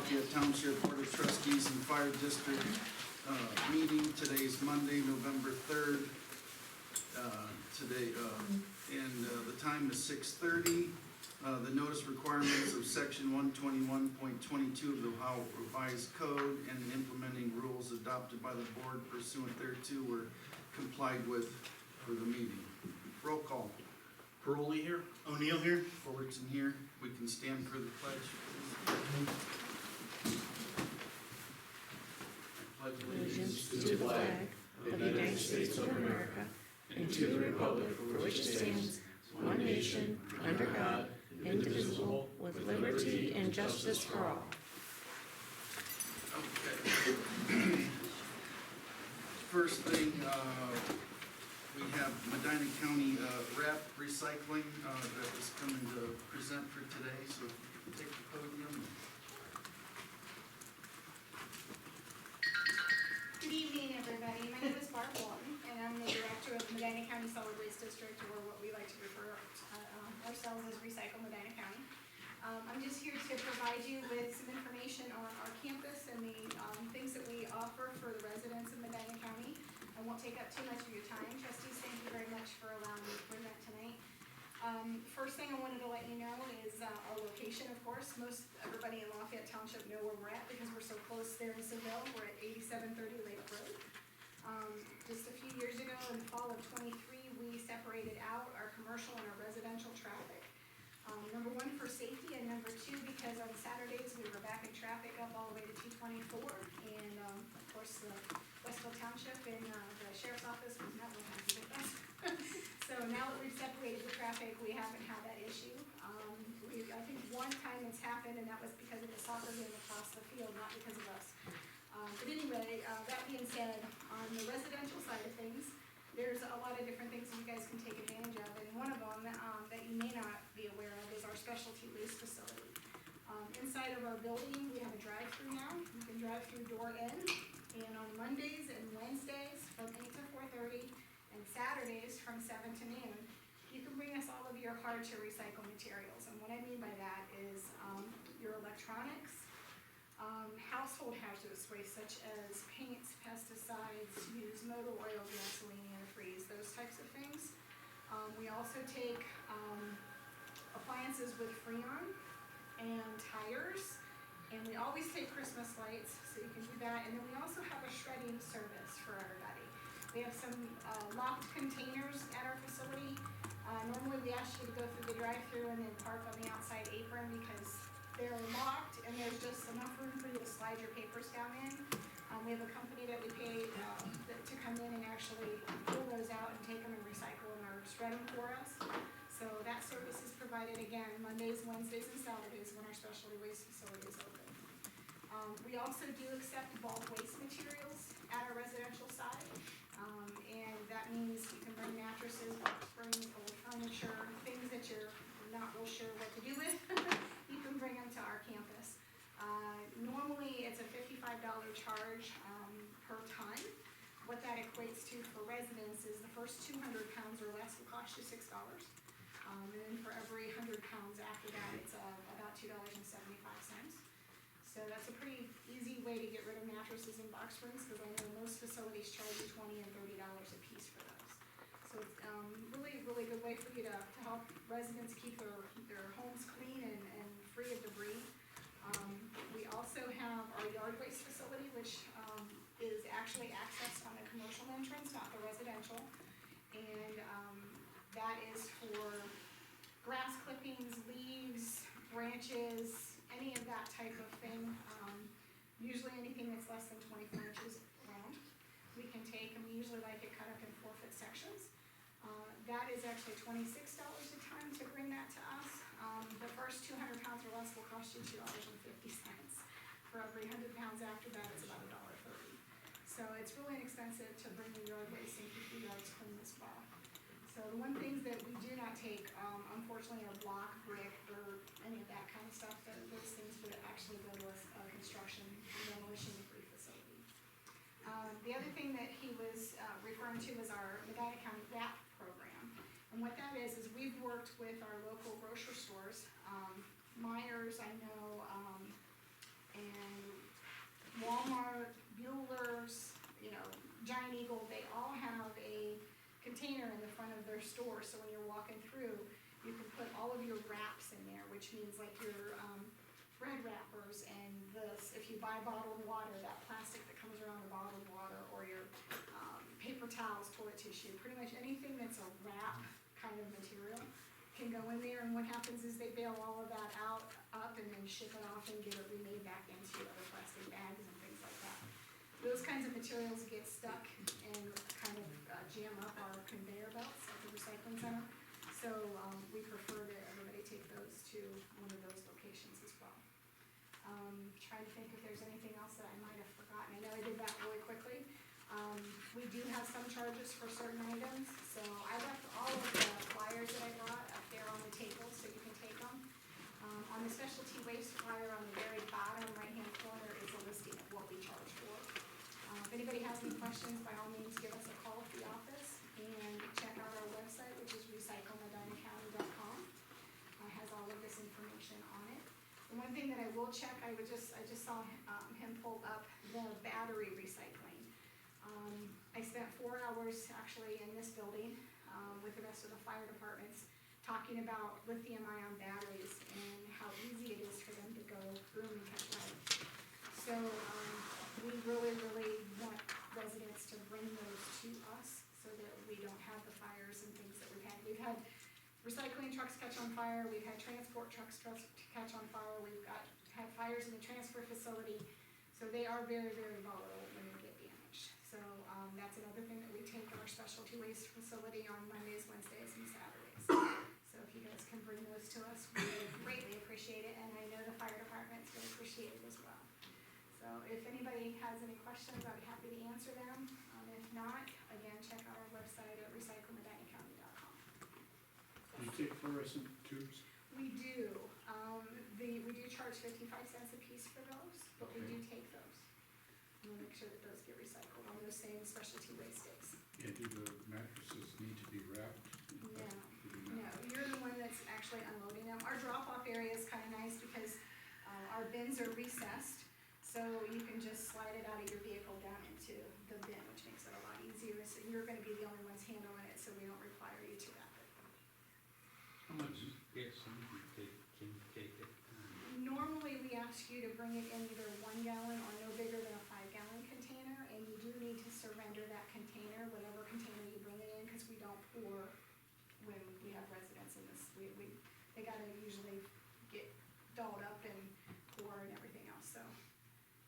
Lafayette Township Board of Trustees and Fire District meeting. Today is Monday, November 3rd. The time is 6:30. The notice requirements of section 121.22 of the Ohio Revised Code and implementing rules adopted by the board pursuant thereto were complied with for the meeting. Roll call. Paroli here? O'Neill here. Fullerton here. We can stand for the pledge. Allegiance to the flag of the United States of America and to the republic for which it stands, one nation, under God, indivisible, with liberty and justice for all. Okay. First thing, we have Medina County Wrap Recycling that is coming to present for today, so if you could take the podium. Good evening, everybody. My name is Barb Walton, and I'm the director of the Medina County Solid Waste District, or what we like to refer ourselves as Recycle Medina County. I'm just here to provide you with some information on our campus and the things that we offer for the residents of Medina County. I won't take up too much of your time. Trustees, thank you very much for allowing me to present tonight. First thing I wanted to let you know is our location, of course. Most everybody in Lafayette Township know where we're at because we're so close there in Seville. We're at 8730 Lake Road. Just a few years ago, in the fall of 23, we separated out our commercial and our residential traffic. Number one, for safety, and number two, because on Saturdays we were backing traffic up all the way to 224, and of course the Westville Township and the Sheriff's Office was not real happy with us. So now that we've separated the traffic, we haven't had that issue. I think one time it's happened, and that was because of the soccer game across the field, not because of us. But anyway, that being said, on the residential side of things, there's a lot of different things that you guys can take advantage of, and one of them that you may not be aware of is our specialty waste facility. Inside of our building, we have a drive-through now. You can drive through door in, and on Mondays and Wednesdays from 8 to 4:30, and Saturdays from 7 to noon, you can bring us all of your hard-to-recycle materials. And what I mean by that is your electronics, household hazardous waste such as paints, pesticides, used motor oil, gasoline, antifreeze, those types of things. We also take appliances with Freon and tires, and we always take Christmas lights, so you can do that. And then we also have a shredding service for everybody. We have some locked containers at our facility. Normally we ask you to go through the drive-through and then park on the outside apron because they're locked and there's just enough room for you to slide your papers down in. We have a company that we pay to come in and actually pull those out and take them and recycle them or shred them for us. So that service is provided again Mondays, Wednesdays, and Saturdays when our specialty waste facility is open. We also do accept bulk waste materials at our residential side. And that means you can bring mattresses, box springs, old furniture, things that you're not real sure what to do with. You can bring them to our campus. Normally it's a $55 charge per ton. What that equates to for residents is the first 200 pounds or less will cost you $6. And then for every 100 pounds after that, it's about $2.75. So that's a pretty easy way to get rid of mattresses and box springs, because I know most facilities charge you $20 and $30 a piece for those. So it's really good way for you to help residents keep their homes clean and free of debris. We also have our yard waste facility, which is actually accessed on the commercial entrance, not the residential. And that is for grass clippings, leaves, branches, any of that type of thing. Usually anything that's less than 24 inches round, we can take, and we usually like it cut up in 4-foot sections. That is actually $26 a ton to bring that to us. The first 200 pounds or less will cost you $2.50. For every 100 pounds after that, it's about $1.30. So it's really inexpensive to bring your yard waste and keep your yards clean as well. So the one things that we do not take, unfortunately, are block, brick, dirt, any of that kind of stuff. Those things would actually go to a construction and demolition-free facility. The other thing that he was referring to is our Medina County VAP program. And what that is we've worked with our local grocery stores, Myers, I know, and their store, so when you're walking through, you can put all of your wraps in there, which means like your, bread wrappers and this, if you buy bottled water, that plastic that comes around the bottled water, or your, paper towels, toilet tissue, pretty much anything that's a wrap kind of material can go in there, and what happens is they bail all of that up and then ship it off and get it remade back into other plastic bags and things like that. Those kinds of materials get stuck and kind of jam up our conveyor belts at the recycling center. So, we prefer that everybody take those to one of those locations as well. Trying to think if there's anything else that I might have forgotten. I know I did that really quickly. We do have some charges for certain items, so I left all of the flyers that I brought up there on the table, so you can take them. On the specialty waste flyer on the very bottom right-hand corner is a listing of what we charge for. If anybody has any questions, by all means, give us a call at the office, and check out our website, which is recyclemedinacounty.com. It has all of this information on it. The one thing that I will check, I just saw him pull up the battery recycling. I spent 4 hours actually in this building, with the rest of the fire departments, talking about lithium-ion batteries and how easy it is for them to go boom and catch fire. So, we really want residents to bring those to us so that we don't have the fires and things that we've had. We've had recycling trucks catch on fire, we've had transport trucks catch on fire, had fires in the transfer facility, so they are very, very volatile when they get damaged. So, that's another thing that we take our specialty waste facility on Mondays, Wednesdays, and Saturdays. So if you guys can bring those to us, we would greatly appreciate it, and I know the fire department's gonna appreciate it as well. So if anybody has any questions, I'd be happy to answer them. If not, again, check out our website at recyclemedinacounty.com. You take fluorescent tubes? We do, we do charge 55 cents a piece for those, but we do take those. And we'll make sure that those get recycled on those same specialty waste days. Yeah, do the mattresses need to be wrapped? No, you're the one that's actually unloading them. Our drop-off area is kinda nice because, our bins are recessed, so you can just slide it out of your vehicle down into the bin, which makes it a lot easier. So you're gonna be the only ones handling it, so we don't require you to wrap it. How much? Yes, can you take it? Normally, we ask you to bring it in either 1 gallon or no bigger than a 5-gallon container, and you do need to surrender that container, whatever container you bring it in, because we don't pour when we have residents in this. They gotta usually get dolled up and pour and everything else, so,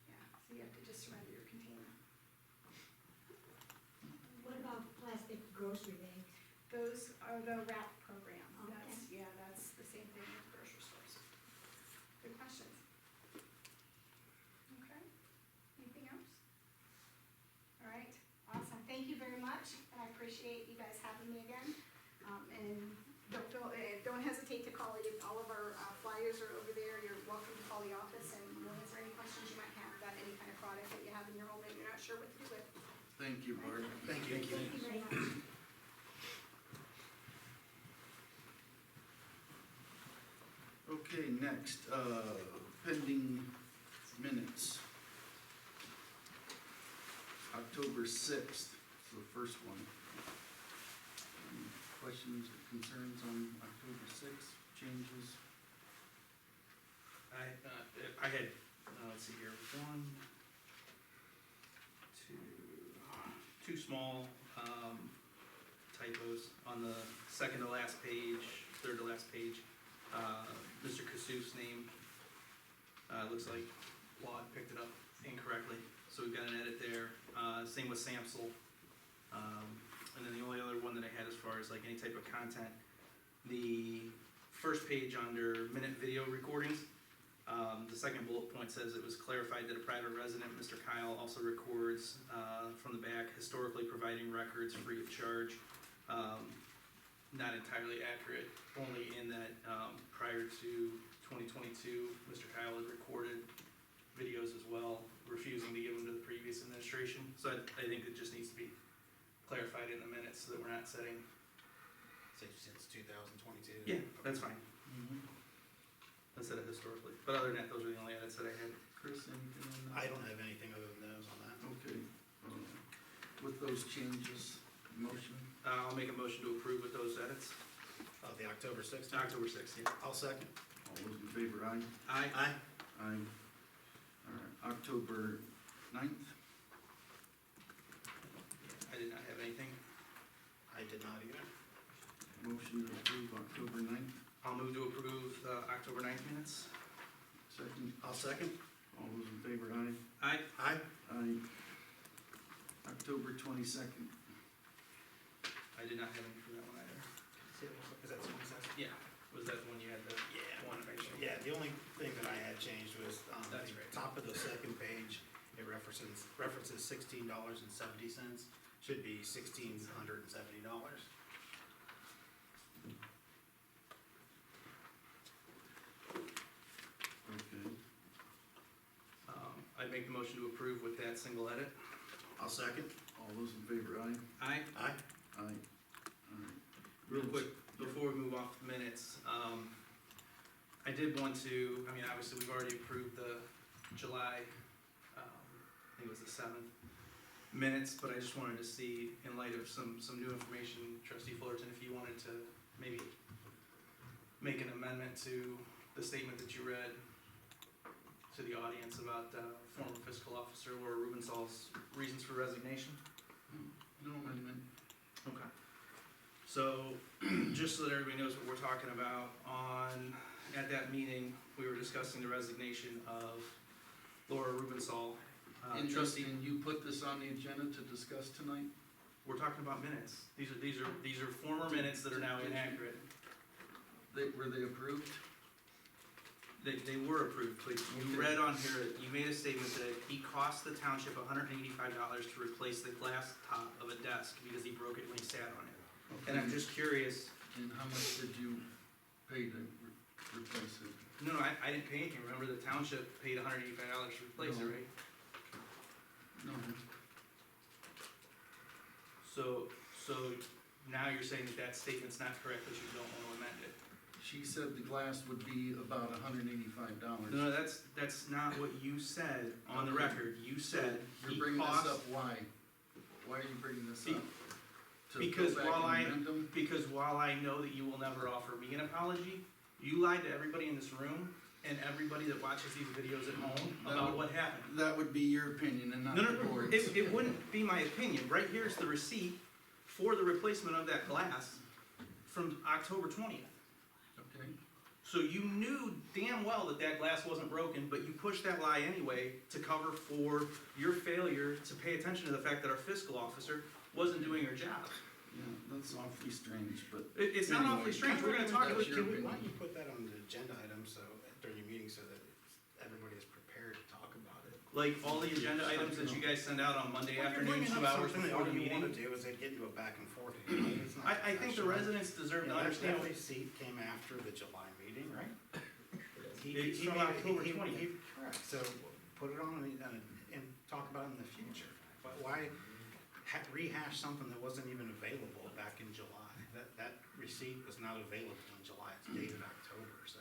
yeah, so you have to just surrender your container. What about plastic grocery bags? Those are the WRAP program. Okay. That's the same thing with grocery stores. Good questions. Okay, anything else? All right, awesome, thank you very much, and I appreciate you guys having me again. And don't hesitate to call it, all of our flyers are over there, you're welcome to call the office and we'll answer any questions you might have about any kind of product that you have in your home that you're not sure what to do with. Thank you, Bart. Thank you very much. Okay, next, pending minutes. October 6th, the first one. Any questions or concerns on October 6th, changes? I had, let's see here, two small, typos on the second to last page, third to last page. Mr. Kasouf's name, looks like Claude picked it up incorrectly, so we've got an edit there. Same with Samsel. And then the only other one that I had as far as like any type of content, the first page under minute video recordings, the second bullet point says it was clarified that a private resident, Mr. Kyle, also records from the back, historically providing records free of charge. Not entirely accurate, only in that prior to 2022, Mr. Kyle had recorded videos as well, refusing to give them to the previous administration. So I think it just needs to be clarified in the minutes so that we're not setting. Since 2022? Yeah, that's fine. Instead of historically. But other than that, those are the only edits that I had. Chris, anything on that? I don't have anything other than those on that. Okay. With those changes, motion? I'll make a motion to approve with those edits. Of the October sixth? October sixth, yeah. I'll second. All those in favor, aye? Aye. Aye. Aye. All right, October 9th, I did not have anything. I did not either. motion to approve October 9th, I'll move to approve the October 9th minutes. second. I'll second. All those in favor, aye? Aye. Aye. Aye. October 22nd, I did not have any for that one either. Is that what it says? Yeah, was that the one you had the Yeah. one initial? Yeah, the only thing that I had changed was, That's the right. top of the second page, it references $16.70, should be $1,670. okay. I'd make the motion to approve with that single edit. I'll second. All those in favor, aye? Aye. Aye. Aye. All right. Real quick, before we move off the minutes, I did want to, I mean, obviously, we've already approved the July, I think it was the 7th minutes, but I just wanted to see, in light of some new information, trustee Fullerton, if you wanted to maybe make an amendment to the statement that you read to the audience about former fiscal officer Laura Rubensal's reasons for resignation. No amendment. Okay. So, just so that everybody knows what we're talking about, at that meeting, we were discussing the resignation of Laura Rubensall. Trustee, And you put this on the agenda to discuss tonight? we're talking about minutes. These are former minutes that are now inaccurate. Were they approved? They were approved, but you Okay. read on here, you made a statement that he cost the township $185 to replace the glass top of a desk because he broke it when he sat on it. And I'm just curious, And how much did you pay to replace it? no, I didn't pay anything, remember the township paid $185 to replace it, No. right? No. So now you're saying that that statement's not correct, that you don't want to amend it? She said the glass would be about $185. No, that's not what you said on the Okay. record. You said You're he bringing this cost, up, why? Why are you bringing this Be- up? To because go back while and amend them? because while I know that you will never offer me an apology, you lied to everybody in this room and everybody that watches these videos at home about what happened. That would be your opinion and not No, the no, board's. it wouldn't be my opinion. Right here's the receipt for the replacement of that glass from October 20th. Okay, So you knew damn well that that glass wasn't broken, but you pushed that lie anyway to cover for your failure to pay attention to the fact that our fiscal officer wasn't doing her job. yeah, that's awfully strange, but It's not awfully strange, we're gonna talk That's about, your Why opinion. don't you put that on the agenda item so, during your meeting, so that everybody is prepared to talk about it? like, all the agenda items that you guys send out on Monday afternoon, 2 hours before the All you wanna meeting. do is they get into a back and forth. It's not I think the professional. residents deserve You to know, understand that what receipt came after the July meeting, right? It's from October 20th. Correct, so put it on and talk about it in the future. But why rehash something that wasn't even available back in July? That receipt was not available in July, it's dated October, so.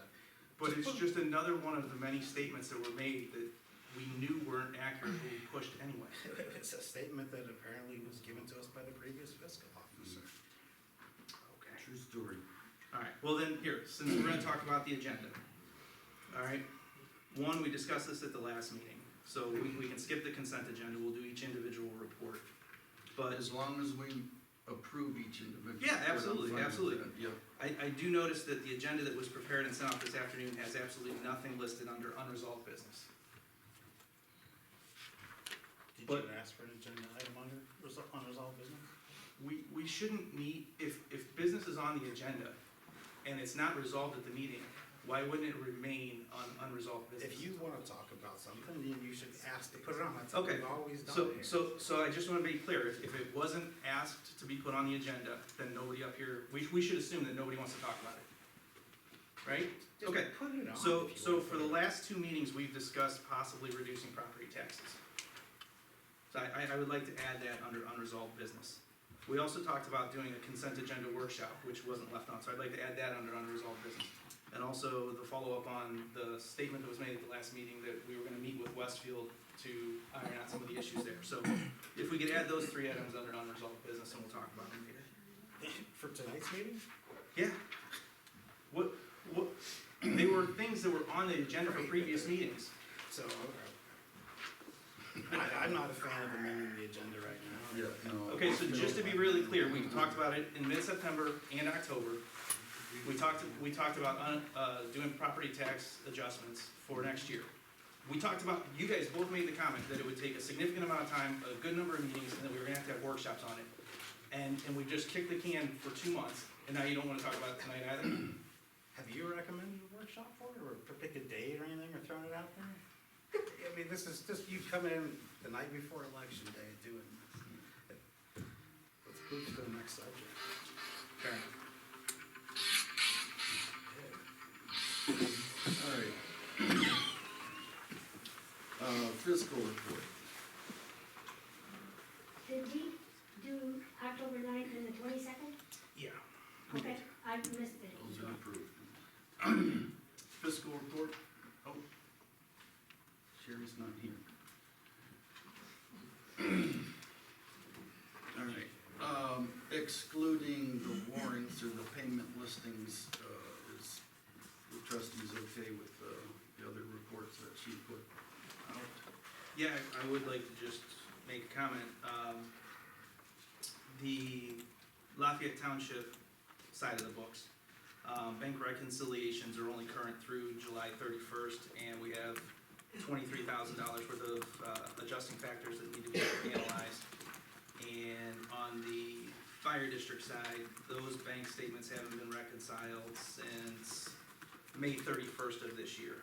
But it's just another one of the many statements that were made that we knew weren't accurately pushed anyway. It's a statement that apparently was given to us by the previous fiscal officer. Okay. true story. Alright, well then, here, since we're gonna talk about the agenda. Alright, one, we discussed this at the last meeting, so we can skip the consent agenda, we'll do each individual report. But As long as we approve each individual. Yeah, report, I'm absolutely, fine with absolutely. that, Yep. I do notice that the agenda that was prepared and sent out this afternoon has absolutely nothing listed under unresolved business. Did But- you ask for an agenda item under unresolved business? We shouldn't meet, if business is on the agenda and it's not resolved at the meeting, why wouldn't it remain on unresolved business? If you wanna talk about something, then you should ask to put it on, that's what Okay, we've always done So, here. so I just wanna be clear, if it wasn't asked to be put on the agenda, then nobody up here, we should assume that nobody wants to talk about it. Right? Just Okay, put it on so, if you so want to for put the it on. last 2 meetings, we've discussed possibly reducing property taxes. So I would like to add that under unresolved business. We also talked about doing a consent agenda workshop, which wasn't left on, so I'd like to add that under unresolved business. And also the follow-up on the statement that was made at the last meeting that we were gonna meet with Westfield to iron out some of the issues there. So if we could add those 3 items under unresolved business, and we'll talk about them later. For tonight's meeting? Yeah. What, they were things that were on the agenda for previous meetings. So, I'm not a fan of amending the agenda right now. Yeah, no. Okay, so just to be really clear, we talked about it in mid-September and October. We talked about, doing property tax adjustments for next year. We talked about, you guys both made the comment that it would take a significant amount of time, a good number of meetings, and that we were gonna have to have workshops on it. And we just kicked the can for 2 months, and now you don't wanna talk about it tonight either? Have you recommended a workshop for it, or pick a date or anything, or thrown it out there? I mean, this is just you coming in the night before election day doing this. Let's move to the next subject. Fair enough. All right. Fiscal report. Did we do October 9th and the 22nd? Yeah. Okay, I missed it. Those are approved. Fiscal report, oh, Sherry's not here. All right, excluding the warrants or the payment listings, is the trustees okay with, the other reports that she put out? Yeah, I would like to just make a comment. The Lafayette Township side of the books, bank reconciliations are only current through July 31st, and we have $23,000 worth of adjusting factors that need to be analyzed. And on the fire district side, those bank statements haven't been reconciled since May 31st of this year.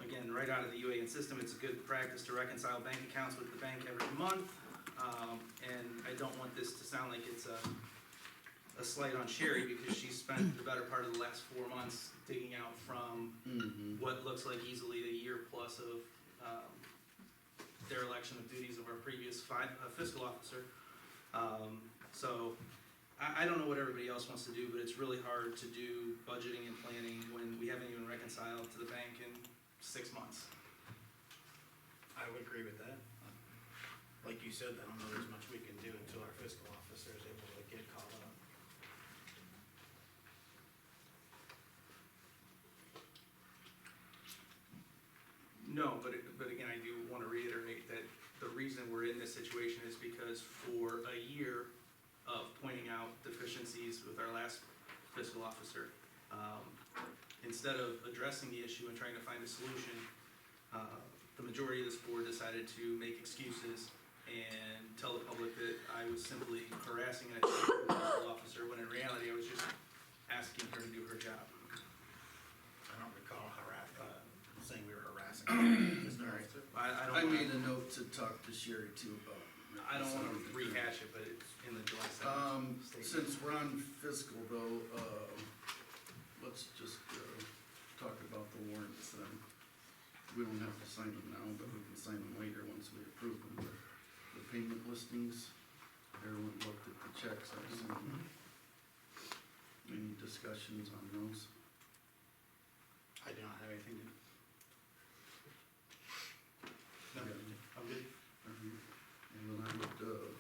Again, right out of the UAN system, it's a good practice to reconcile bank accounts with the bank every month. And I don't want this to sound like it's a slight on Sherry, because she spent the better part of the last 4 months digging out from what looks like easily a year plus of dereliction of duties of our previous fiscal officer. So I don't know what everybody else wants to do, but it's really hard to do budgeting and planning when we haven't even reconciled to the bank in 6 months. I would agree with that. Like you said, I don't know there's much we can do until our fiscal officer is able to get caught up. No, but again, I do want to reiterate that the reason we're in this situation is because for a year of pointing out deficiencies with our last fiscal officer, instead of addressing the issue and trying to find a solution, the majority of this board decided to make excuses and tell the public that I was simply harassing and attacking the fiscal officer, when in reality I was just asking her to do her job. I don't recall saying we were harassing. I I don't made wanna, a note to talk to Sherry too about. I don't wanna rehash it, but it's in the July 7th statement. Since we're on fiscal though, let's just, talk about the warrants then. We don't have to sign them now, but we can sign them later once we approve them. But the payment listings, everyone looked at the checks, I assume. Any discussions on those? I do not have anything to. No, Yeah. I'm good. And then I would,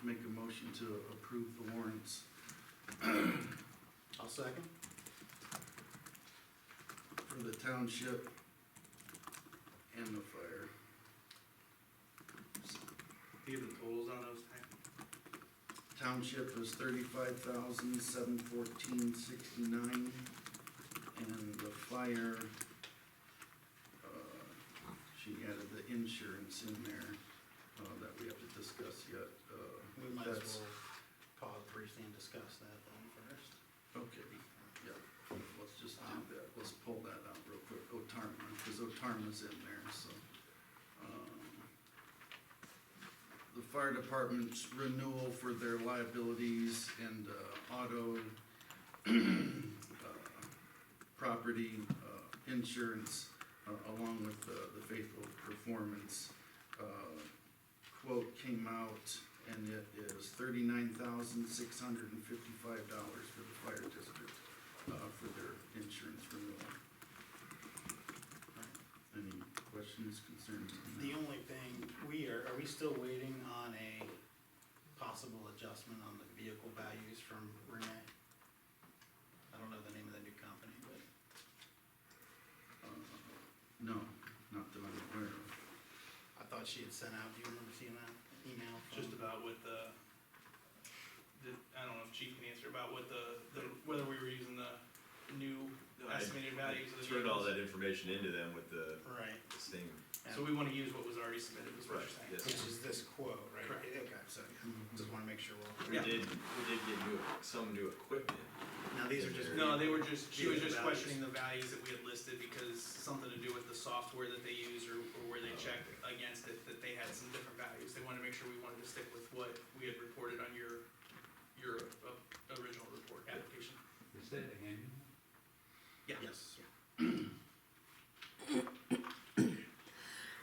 make a motion to approve the warrants. I'll second. For the township and the fire. Do you have the totals on those, Ty? Township was 35,714.69, and the fire, she added the insurance in there, that we have to discuss yet. We might as That's- well pause briefly and discuss that then first. Okay, yeah, let's just do that, let's pull that out real quick, Otarma, because Otarma's in there, so. The fire department's renewal for their liabilities and, auto, property, insurance, along with the faithful performance, quote came out, and it is $39,655 for the fire district, for their insurance renewal. Any questions, concerns? on that? The only thing, are we still waiting on a possible possible adjustment on the vehicle values from Renee. I don't know the name of the new company, but No, not that I'm aware of. I thought she had sent out, do you remember seeing that email? from- Just about what I don't know if Chief can answer about what whether we were using the new estimated values of the Turned all vehicles. that information into them with the Right, same, So we wanna use what was already submitted, is what you're Right, saying. yes. which is this quote, right? Correct. Okay, so just wanna make sure we're. we Yeah. did get some new equipment. Now, these are just. No, she was just Values. questioning the values that we had listed because something to do with the software that they use or where they checked against it, that they had some different values. They wanted to make sure we wanted to stick with what we had reported on your original report application. Is that annual? Yeah. Yes.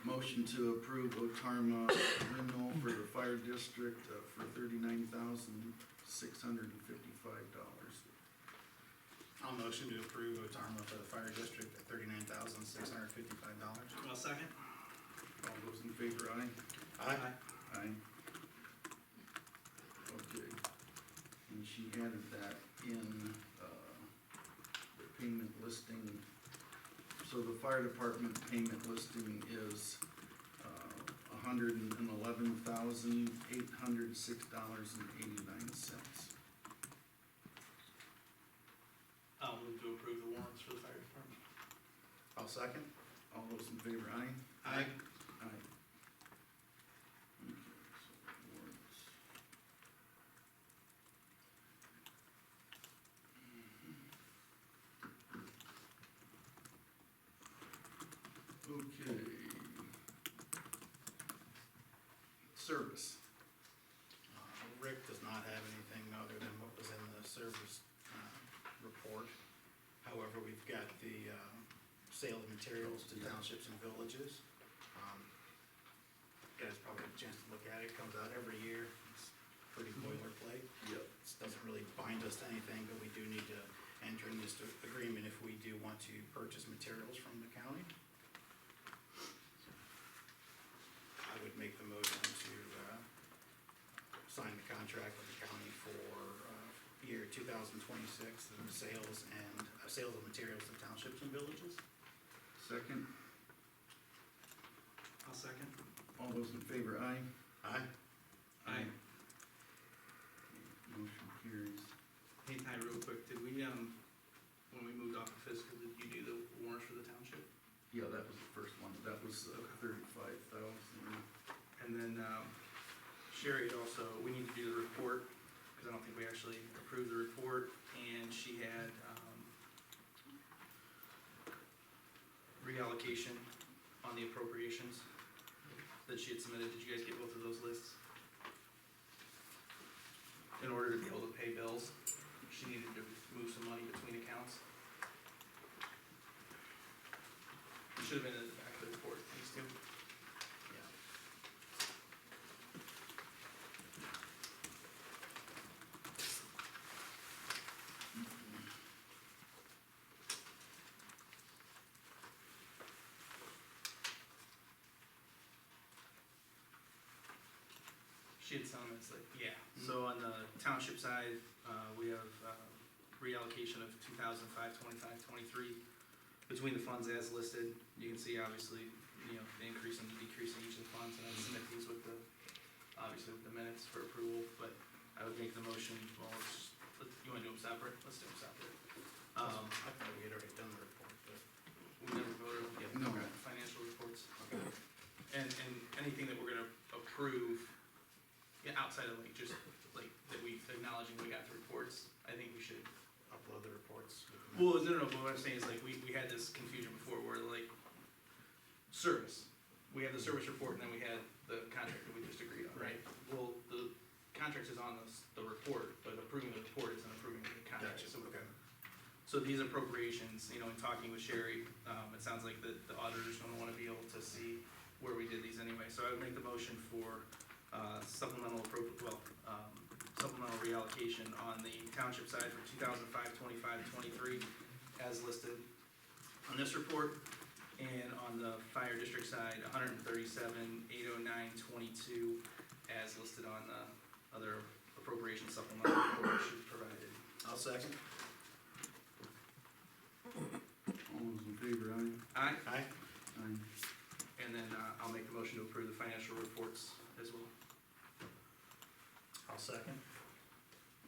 Motion to approve Otarma renewal for the fire district for $39,655. I'll motion to approve Otarma for the fire district at $39,655. Well, second? All those in favor, aye? Aye. Aye. Okay. And she added that in the payment listing. So the fire department payment listing is $111,806.89. I'll move to approve the warrants for the fire department. I'll second. All those in favor, aye? Aye. Aye. Okay, so warrants. Okay. Service. Rick does not have anything other than what was in the service report. However, we've got the sale of materials to townships and villages. You guys probably have a chance to look at it, it comes out every year, it's pretty boilerplate. Yep. This doesn't really bind us to anything, but we do need to enter in this agreement if we do want to purchase materials from the county. I would make the motion to sign the contract with the county for year 2026, and sales of materials to townships and villages. Second. I'll second. All those in favor, aye? Aye. Aye. Motion carries. Hey, Ty, real quick, did we, when we moved off of fiscal, did you do the warrants for the township? Yeah, that was the first one. That was 35,000. And then, Sherry had also, we need to do the report, because I don't think we actually approved the report, and she had, reallocation on the appropriations that she had submitted. Did you guys get both of those lists? In order to be able to pay bills, she needed to move some money between accounts. It should have been in the back of the report, these two. Yeah. She had some, it's like, yeah. So on the township side, we have reallocation of 2005-25-23 between the funds as listed. You can see obviously, the increase and the decrease in each of the funds, and I submit these with the, obviously with the minutes for approval, but I would make the motion, well, you wanna do them separate? Let's do them separate. I thought we had already done the report, but. We never voted on the No. financial reports. And anything that we're gonna approve, yeah, outside of like, just like, that we acknowledging we got the reports, I think we should. Upload the reports. Well, no, but what I'm saying is like, we had this confusion before where like, service, we had the service report and then we had the contract that we just agreed on, right? Well, the contract is on the report, but approving the report isn't approving the contract. Gotcha, So okay. So these appropriations, in talking with Sherry, it sounds like the auditor's gonna wanna be able to see where we did these anyway. So I would make the motion for supplemental reallocation on the township side for 2005-25-23 as listed on this report. And on the fire district side, $137,809.22 as listed on the other appropriation supplemental report should be provided. I'll second. All those in favor, aye? Aye, Aye. Aye. and then, I'll make the motion to approve the financial reports as well. I'll second.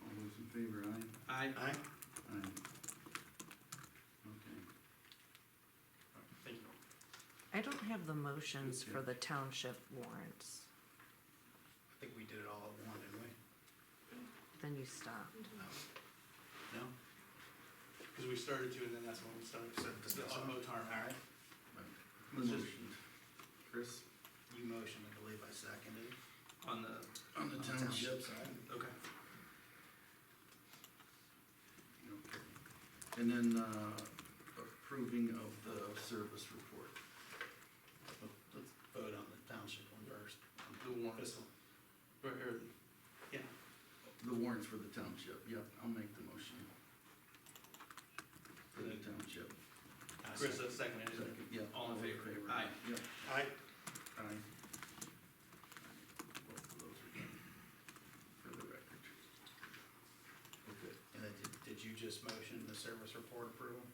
All those in favor, aye? Aye. Aye. Aye. Okay. Thank you. I don't have the motions for the township warrants. I think we did it all at one, didn't we? Then you stop. No? Because we started to, and then that's when we started, So, on Motar. All right. Who motioned? Chris? You motioned, I believe I seconded. On the, On the township side. okay. Okay. And then, approving of the service report. Let's vote on the township one first. The warrants. Or, yeah, The warrants for the township, yep, I'll make the motion. For the township. Chris, second, isn't it? Second, yeah. All in favor? Aye. Yep, Aye. aye. Both of those are done, for the record. Okay, And then did you just motion the service report approval?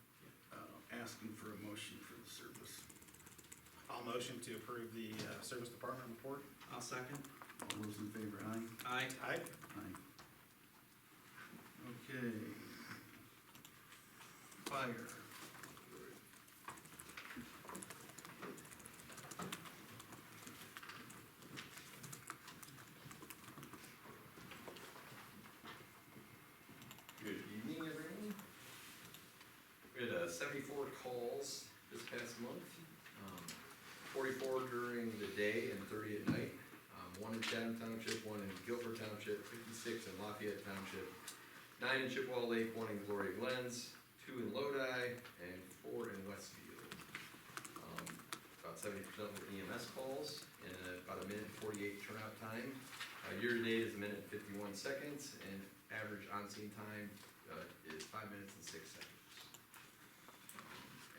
asking for a motion for the service. I'll motion to approve the service department report. I'll second. All those in favor, aye? Aye. Aye. Aye. Okay. Fire. Good evening, everyone. We had 74 calls this past month, 44 during the day and 30 at night. One in Chatham Township, one in Guilford Township, 56 in Lafayette Township, 9 in Chippewa Lake, 1 in Gloria Glens, 2 in Lodi, and 4 in Westfield. About 70% were EMS calls, and about a minute and 48 turnout time. Year-to-date is a minute and 51 seconds, and average on-scene time is 5 minutes and 6 seconds.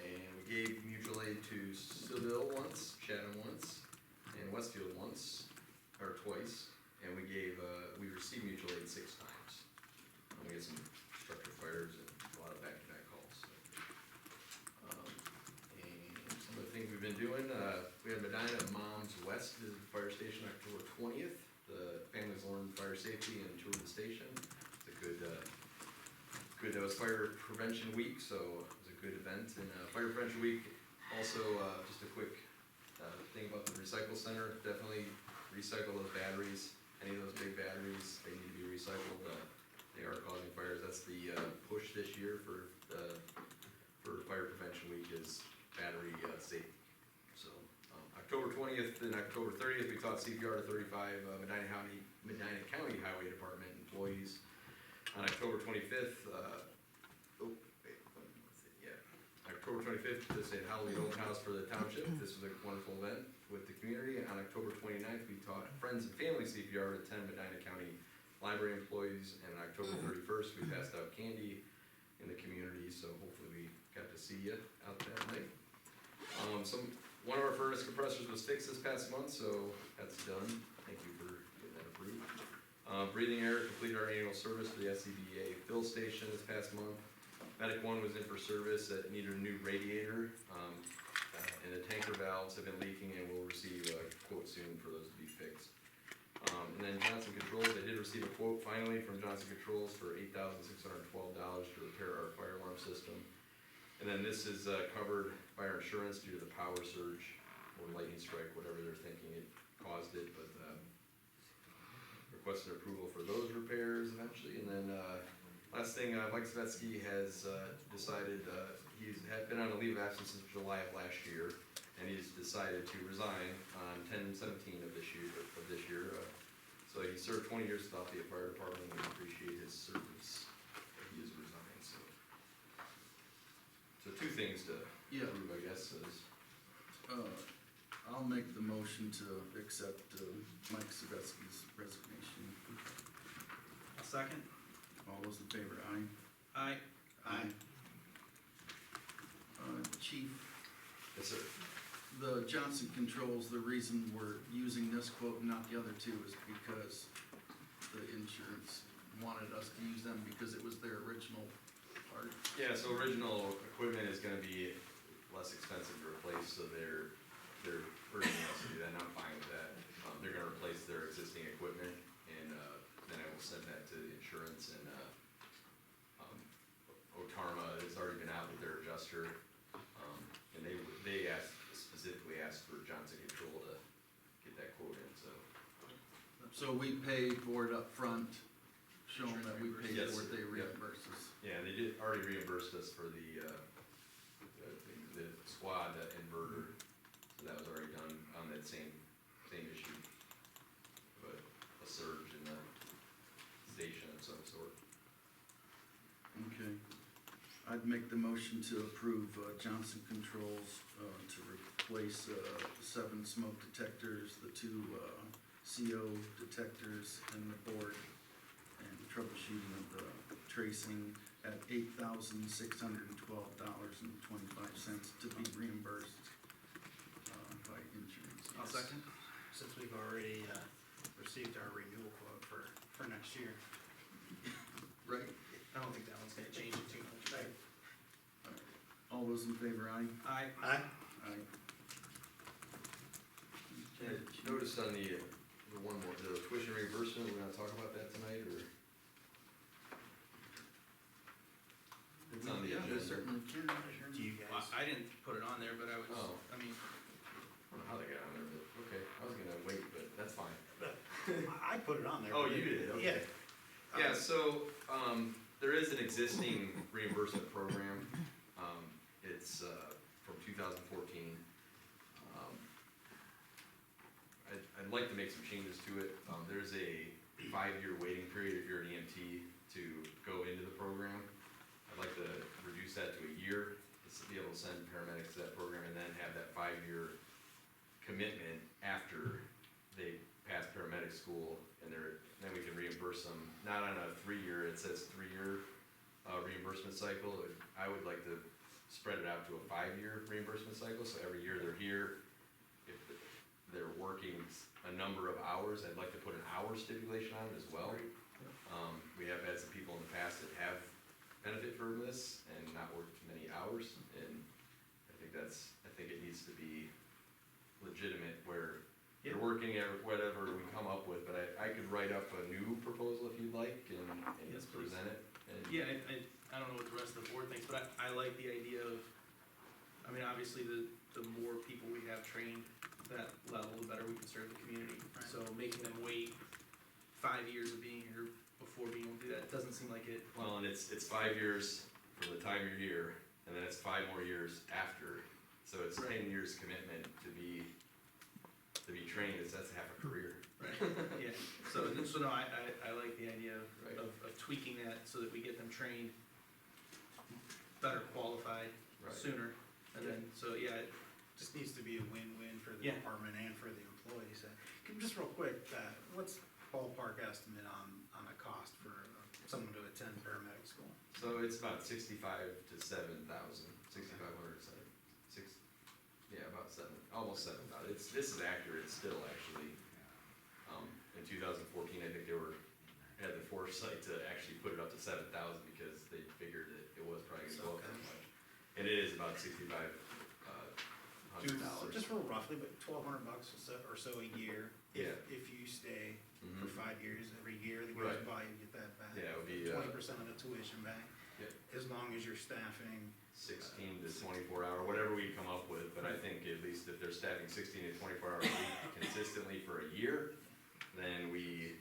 And we gave mutual aid to Seville once, Chatham once, and Westfield once, or twice, and we received mutual aid 6 times. We had some structure fires and a lot of back-to-back calls. And some of the things we've been doing, we had Medina Moms West visit the fire station October 20th. The families learned fire safety and toured the station. It's a good, that was Fire Prevention Week, so it was a good event. And Fire Prevention Week, also just a quick thing about the recycle center, definitely recycle those batteries. Any of those big batteries, they need to be recycled. They are causing fires. That's the push this year for Fire Prevention Week is battery safety. So October 20th and October 30th, we taught CPR to 35 Medina County Highway Department employees. On October 25th, October 25th, this is Halloween Open House for the township. This was a wonderful event with the community. On October 29th, we taught friends and family CPR to 10 Medina County library employees. And on October 31st, we passed out candy in the community, so hopefully we got to see you out that night. One of our furnace compressors was fixed this past month, so that's done. Thank you for getting that approved. Breathing Air completed our annual service for the SCBA fill station this past month. Medic 1 was in for service that needed a new radiator, and the tanker valves have been leaking, and we'll receive a quote soon for those to be fixed. And then Johnson Controls, I did receive a quote finally from Johnson Controls for $8,612 to repair our fire alarm system. And then this is covered by our insurance due to the power surge or lightning strike, whatever they're thinking it caused it, but requested approval for those repairs eventually. And then last thing, Mike Svetsky has decided, he's had been on a leave of absence since July of last year, and he's decided to resign on 10/17 of this year. So he served 20 years with the Fire Department, and we appreciate his service. He has resigned, so. So 2 things to Yeah. approve, I guess, is I'll make the motion to accept Mike Savetsky's resignation. I'll second. All those in favor, aye? Aye. Aye. Chief, yes, sir. the Johnson Controls, the reason we're using this quote and not the other 2 is because the insurance wanted us to use them because it was their original part. Yeah, so original equipment is gonna be less expensive to replace, so they're urging us to do that, and I'm fine with that. They're gonna replace their existing equipment, and, then I will send that to the insurance, and, Otarma has already been out with their adjuster, and they specifically asked for Johnson Control to get that quote in, so. So we pay for it up front, show them that we paid Yes. for it, they Yep. reimburse us. Yeah, they did, already reimbursed us for the squad, that inverter, so that was already done on that same issue. But a surge in the station of some sort. Okay. I'd make the motion to approve Johnson Controls to replace the 7 smoke detectors, the 2 CO detectors, and the board, and troubleshooting of the tracing at $8,612.25 to be reimbursed by insurance. I'll second. Since we've already, received our renewal quote for next year. Right? I don't think that one's gonna change it too much. All those in favor, aye? Aye. Aye. Aye. Notice on the one more, the tuition reimbursement, we're gonna talk about that tonight, or? It's on the Yeah, we agenda. certainly can. Do you Well, guys, I didn't put it on there, but I was, Oh. I mean, I don't know how they got on there, but, okay, I was gonna wait, but that's fine. I put it on there. Oh, but you it- did, okay. Yeah. Yeah, so, there is an existing reimbursement program, it's, from 2014. I'd like to make some changes to it, there's a 5-year waiting period if you're an EMT to go into the program. I'd like to reduce that to a year, to be able to send paramedics to that program, and then have that 5-year commitment after they pass paramedic school, and then we can reimburse them, not on a 3-year, it says 3-year reimbursement cycle. I would like to spread it out to a 5-year reimbursement cycle, so every year they're here, if they're working a number of hours, I'd like to put an hour stipulation on it as well. We have had some people in the past that have benefit from this and not worked many hours, and I think it needs to be legitimate where you're working at whatever we come up with, but I could write up a new proposal if you'd like, and Yes, please. present it. And yeah, I don't know what the rest of the board thinks, but I like the idea of, I mean, obviously, the more people we have trained that level, the better we can serve the community. Right. So making them wait 5 years of being here before being able to do that, doesn't seem like it. Well, and it's 5 years from the time you're here, and then it's 5 more years after, so it's Right. 10 years commitment to be trained, that's half a career. Right, yeah, so no, I like the idea Right. of tweaking that so that we get them trained, better qualified Right. sooner, and then, so, yeah, Just needs to be a win-win for the Yeah. department and for the employees. Just real quick, what's ballpark estimate on a cost for someone to attend paramedic school? So it's about 65 to 7,000, 6,500, about 7, almost 7,000. This is accurate still, actually. In 2014, I think they had the foresight to actually put it up to 7,000 because they figured that it was probably gonna go up that much. And it is about $6,500. Just real roughly, but $1,200 or so a year. Yeah. If you stay for Mhm. 5 years, every year that goes Right. by, you get that back. Yeah, it would be, 20% of the tuition back. Yep. As long as you're staffing. 16 to 24 hour, whatever we come up with, but I think at least if they're staffing 16 to 24 hours a week consistently for a year, then we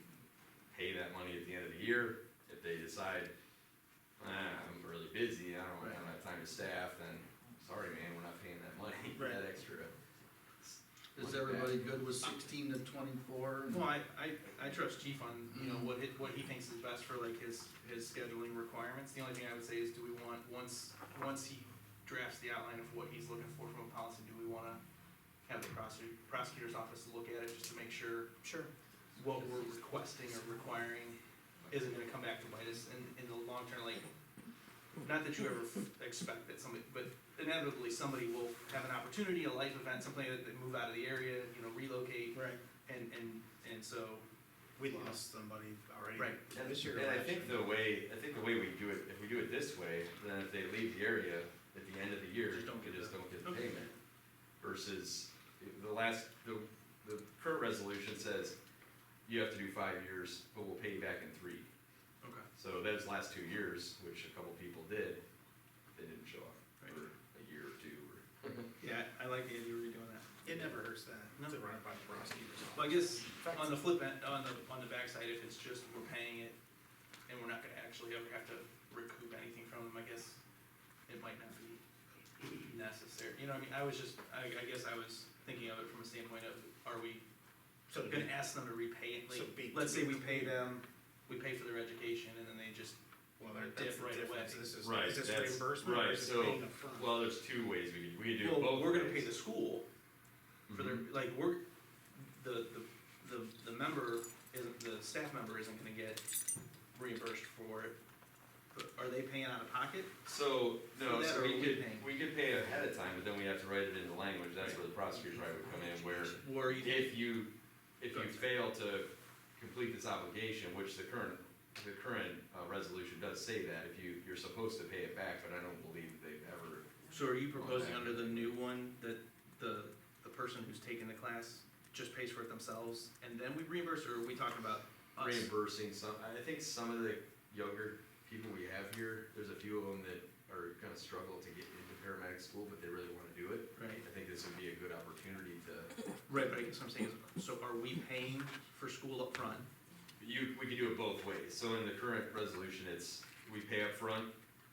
pay that money at the end of the year. If they decide, I'm really busy, I don't have time to staff, then sorry, man, we're not paying that money, Right. that extra. Is everybody good with 16 to 24? well, I trust Chief on, you know, what he thinks is best for like his scheduling requirements. The only thing I would say is, do we want, once he drafts the outline of what he's looking for from a policy, do we wanna have the prosecutor's office look at it just to make sure Sure. what we're requesting or requiring isn't gonna come back to bite us in the long term, like, not that you ever expect that somebody, but inevitably somebody will have an opportunity, a life event, something that they move out of the area, you know, relocate, Right. and so, We lost somebody already. Right. And This year. and I last think year. the way we do it, if we do it this way, then if they leave the area at the end of the year, Just don't they get just the- don't get the okay. payment. Versus the current resolution says you have to do 5 years, but we'll pay you back in 3. Okay. So those last 2 years, which a couple people did, they didn't show up Right. for a year or 2 or. Yeah, I like the idea of redoing that. It never hurts that, No. to run it by the prosecutor's office. Well, I guess on the flip end, on the backside, if it's just we're paying it and we're not gonna actually ever have to recoup anything from them, I guess it might not be necessary. You know what I mean? I guess I was thinking of it from a standpoint of, are we So to gonna be, ask them to repay it? Like, so be. let's say we pay them, we pay for their education and then they just, Well, that's the right away. difference. This is, Right, is this that's- reimbursement or right, is it so- paying upfront? Well, there's 2 ways we could do it well, both we're gonna pay ways. the school for their, Mhm. like, the member isn't, the staff member isn't gonna get reimbursed for it. But are they paying out of pocket? So, no, For that, so or are we we could, paying? we could pay ahead of time, but then we have to write it into language, that's where the prosecutor probably would come in, where Or you, if you Right. fail to complete this obligation, which the current resolution does say that, if you're supposed to pay it back, but I don't believe they've ever. so are you proposing under the new one that the person who's taking the class just pays for it themselves and then we reimburse, or are we talking about us? Reimbursing some, I think some of the younger people we have here, there's a few of them that are gonna struggle to get into paramedic school, but they really wanna do it. Right, I think this would be a good opportunity to, right, but I guess what I'm saying is, so are we paying for school up front? we could do it both ways. So in the current resolution, it's, we pay up front,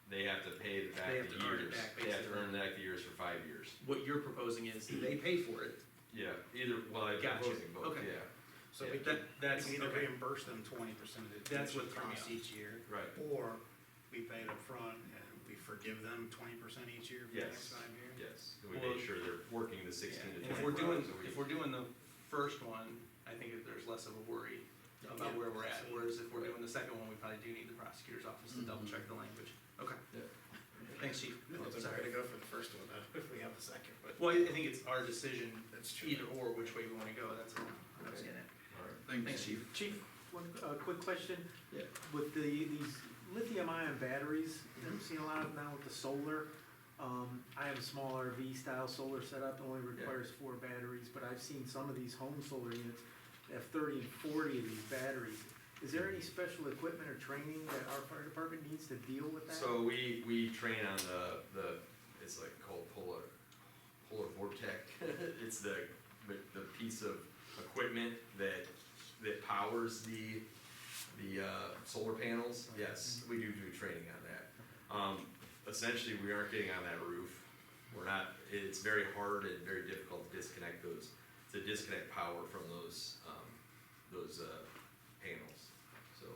they have to pay it back They have the to earn it years. back, They have to basically. earn back the years for 5 years. What you're proposing is they pay for it. Yeah, either, well, I'm Gotcha. proposing both, Okay. yeah, So yeah. we can, That's, we can either okay. reimburse them 20% of the That's tuition what threw me cost off. each year, right. or we pay it upfront and we forgive them 20% each year for the Yes. next 5 years. Yes, and we Well, make sure they're working the 16 to And 24 hours a week. if we're doing the first one, I think that there's less of a worry about Yeah, where we're at, absolutely. whereas if we're doing the second one, we probably do need the prosecutor's office to double check the language. Okay. Yeah. Thanks, chief. No, it's okay to go for the first one, if we have the second, but Well, I think it's our decision, that's true. either or, which way we wanna go, that's all I was getting at. All right. Thanks, chief. Chief, one quick question. Yeah. With these lithium-ion batteries, I'm seeing a lot of them now with the solar. I have a small RV style solar setup, it only requires 4 batteries, but I've seen some of these home solar units that have 30 and 40 of these batteries. Is there any special equipment or training that our fire department needs to deal with that? So we train on the, it's like called Polar Vortec. It's the piece of equipment that powers the solar panels. Yes, we do training on that. Essentially, we aren't getting on that roof. We're not, it's very hard and very difficult to disconnect power from those panels, so.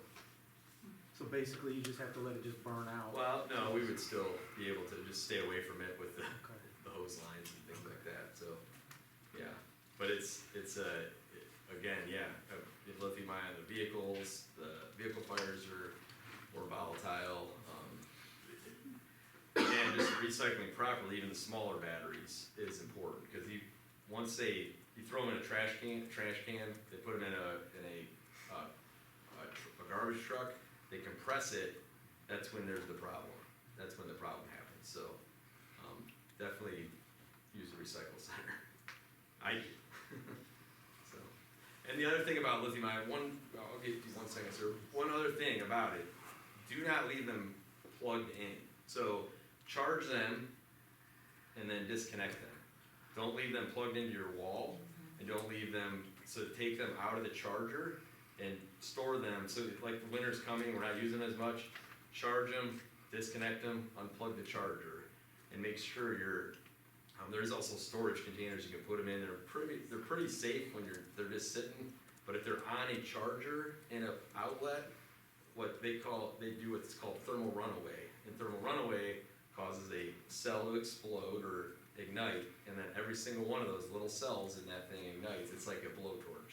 So basically, you just have to let it just burn out? Well, no, we would still be able to just stay away from it with the Okay. hose lines and things like that, so, yeah. But again, yeah, lithium ion, the vehicles, the vehicle fires are more volatile. And just recycling properly, even the smaller batteries is important, because you throw them in a trash can, they put them in a garbage truck, they compress it, that's when there's the problem. That's when the problem happens, so, definitely use the recycle center. I do. So, and the other thing about lithium ion, I'll give you 1 second, sir. One other thing about it, do not leave them plugged in. So, charge them and then disconnect them. Don't leave them plugged into your wall, and don't leave them, so take them out of the charger and store them, so like the winter's coming, we're not using as much, charge them, disconnect them, unplug the charger, and make sure there's also storage containers you can put them in, they're pretty safe when they're just sitting, but if they're on a charger in an outlet, they do what's called thermal runaway, and thermal runaway causes a cell to explode or ignite, and then every single one of those little cells in that thing ignites. It's like a blowtorch.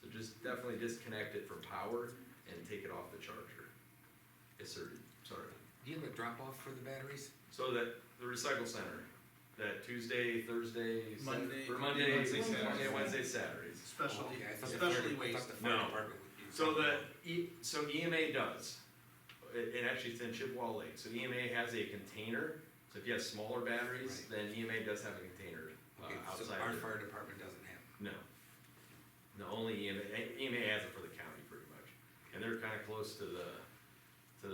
So just definitely disconnect it from power and take it off the charger. Yes, sir. Sorry. Do you have a drop off for the batteries? So that the recycle center, that Tuesday, Thursday, Monday- or Monday, Wednesday, Saturday. Wednesday, Saturdays. Specialty, Okay, I thought the specialty fire- I waste. thought the fire No. department would be- So so EMA does. It actually, it's in Chippewa Lake, so EMA has a container, so if you have smaller batteries, Right. then EMA does have a container Okay, so outside. our of it. fire department doesn't have. No. No, only EMA has it for the county pretty much, and they're kinda close to the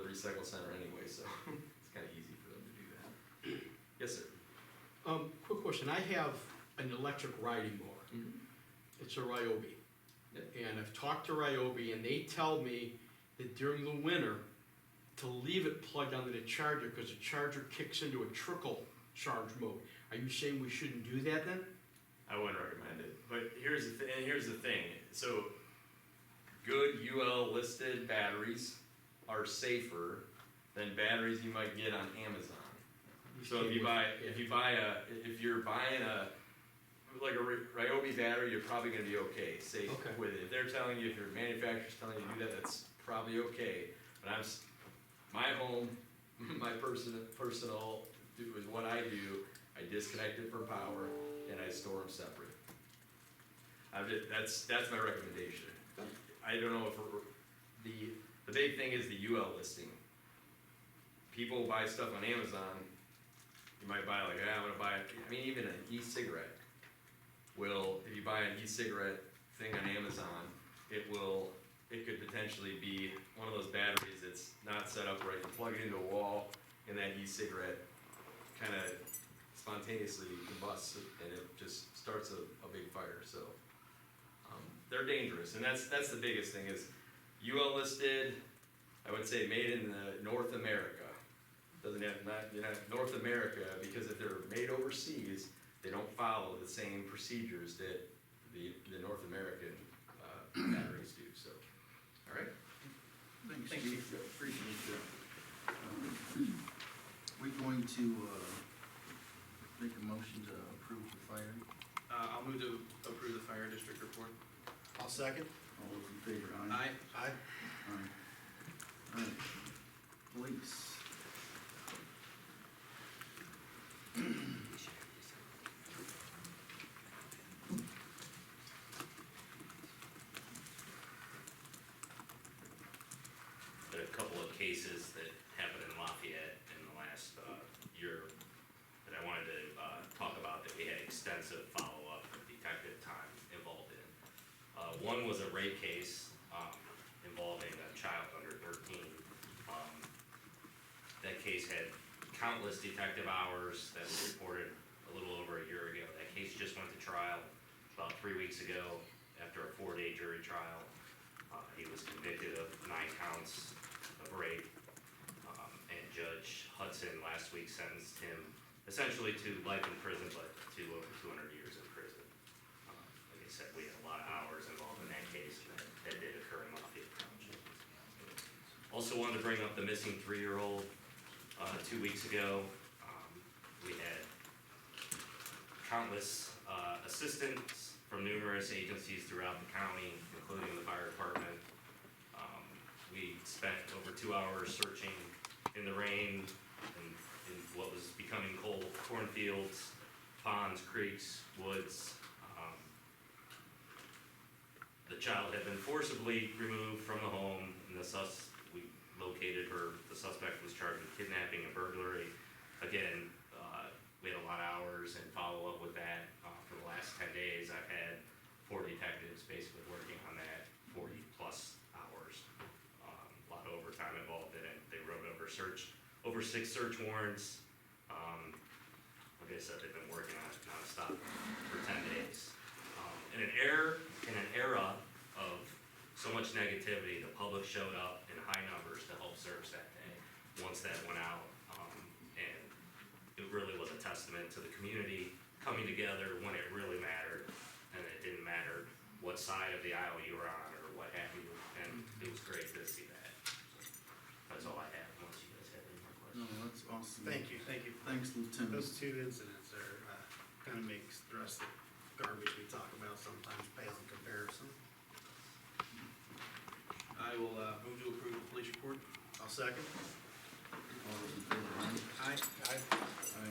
recycle center anyway, so it's kinda easy for them to do that. Yes, sir. Quick question, I have an electric riding mower, Mhm. it's a Ryobi. Yep. And I've talked to Ryobi and they tell me that during the winter, to leave it plugged onto the charger, cause the charger kicks into a trickle charge mode. Are you saying we shouldn't do that then? I wouldn't recommend it, but here's the thing, so good UL listed batteries are safer than batteries you might get on Amazon. So if you're buying like a Ryobi battery, you're probably gonna be okay, safe Okay. with it. If they're telling you, if your manufacturer's telling you to do that, that's probably okay. But my home, my personal, is what I do, I disconnect it from power and I store them separate. That's my recommendation. I don't know if, the big thing is the UL listing. People buy stuff on Amazon, you might buy like, I'm gonna buy, even an e-cigarette if you buy an e-cigarette thing on Amazon, it could potentially be one of those batteries that's not set up right. You plug it into a wall and that e-cigarette kinda spontaneously combusts and it just starts a big fire, so. They're dangerous, and that's the biggest thing is UL listed, I would say made in North America. Doesn't have, North America, because if they're made overseas, they don't follow the same procedures that the North American batteries do, so. Alright? Thanks, Thank Chief. Appreciate that. We're going to, make a motion to approve the fire. I'll move to approve the fire district report. I'll second. All those in favor, aye? Aye. Aye. Aye. Alright, police. There are a couple of cases that happened in Lafayette in the last year that I wanted to talk about that we had extensive follow-up and detective time involved in. One was a rape case involving a child under 13. That case had countless detective hours that was reported a little over a year ago. That case just went to trial about 3 weeks ago after a 4-day jury trial. He was convicted of 9 counts of rape, and Judge Hudson last week sentenced him essentially to life in prison, but to over 200 years in prison. Like I said, we had a lot of hours involved in that case, and that did occur in Lafayette Township. Also wanted to bring up the missing 3-year-old 2 weeks ago. We had countless assistance from numerous agencies throughout the county, including the fire department. We spent over 2 hours searching in the rain in what was becoming cold cornfields, ponds, creeks, woods. The child had been forcibly removed from the home, and we located her. The suspect was charged with kidnapping and burglary. Again, we had a lot of hours and follow-up with that. For the last 10 days, I've had 4 detectives basically working on that, 40-plus hours. A lot of overtime involved in it. They wrote over 6 search warrants. Like I said, they've been working on it nonstop for 10 days. In an era of so much negativity, the public showed up in high numbers to help search that day once that went out. And it really was a testament to the community coming together when it really mattered. And it didn't matter what side of the aisle you were on or what have you. And it was great to see that. That's all I have, unless you guys have any more No, questions. that's awesome. Thank you. Thanks, Lieutenant. Those 2 incidents are, kind of makes the rest of the garbage we talk about sometimes pale in comparison. I will move to approve the police report. I'll second. All those in favor, aye? Aye. Aye. Aye.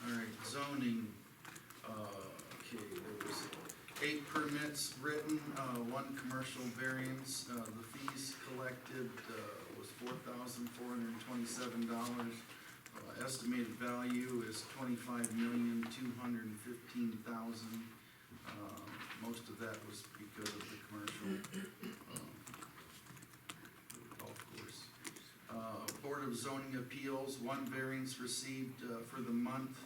All right, zoning, okay, there was 8 permits written, 1 commercial variance. The fees collected was $4,427. Estimated value is $25,215,000. Most of that was because of the commercial golf course. Board of Zoning Appeals, 1 variance received for the month.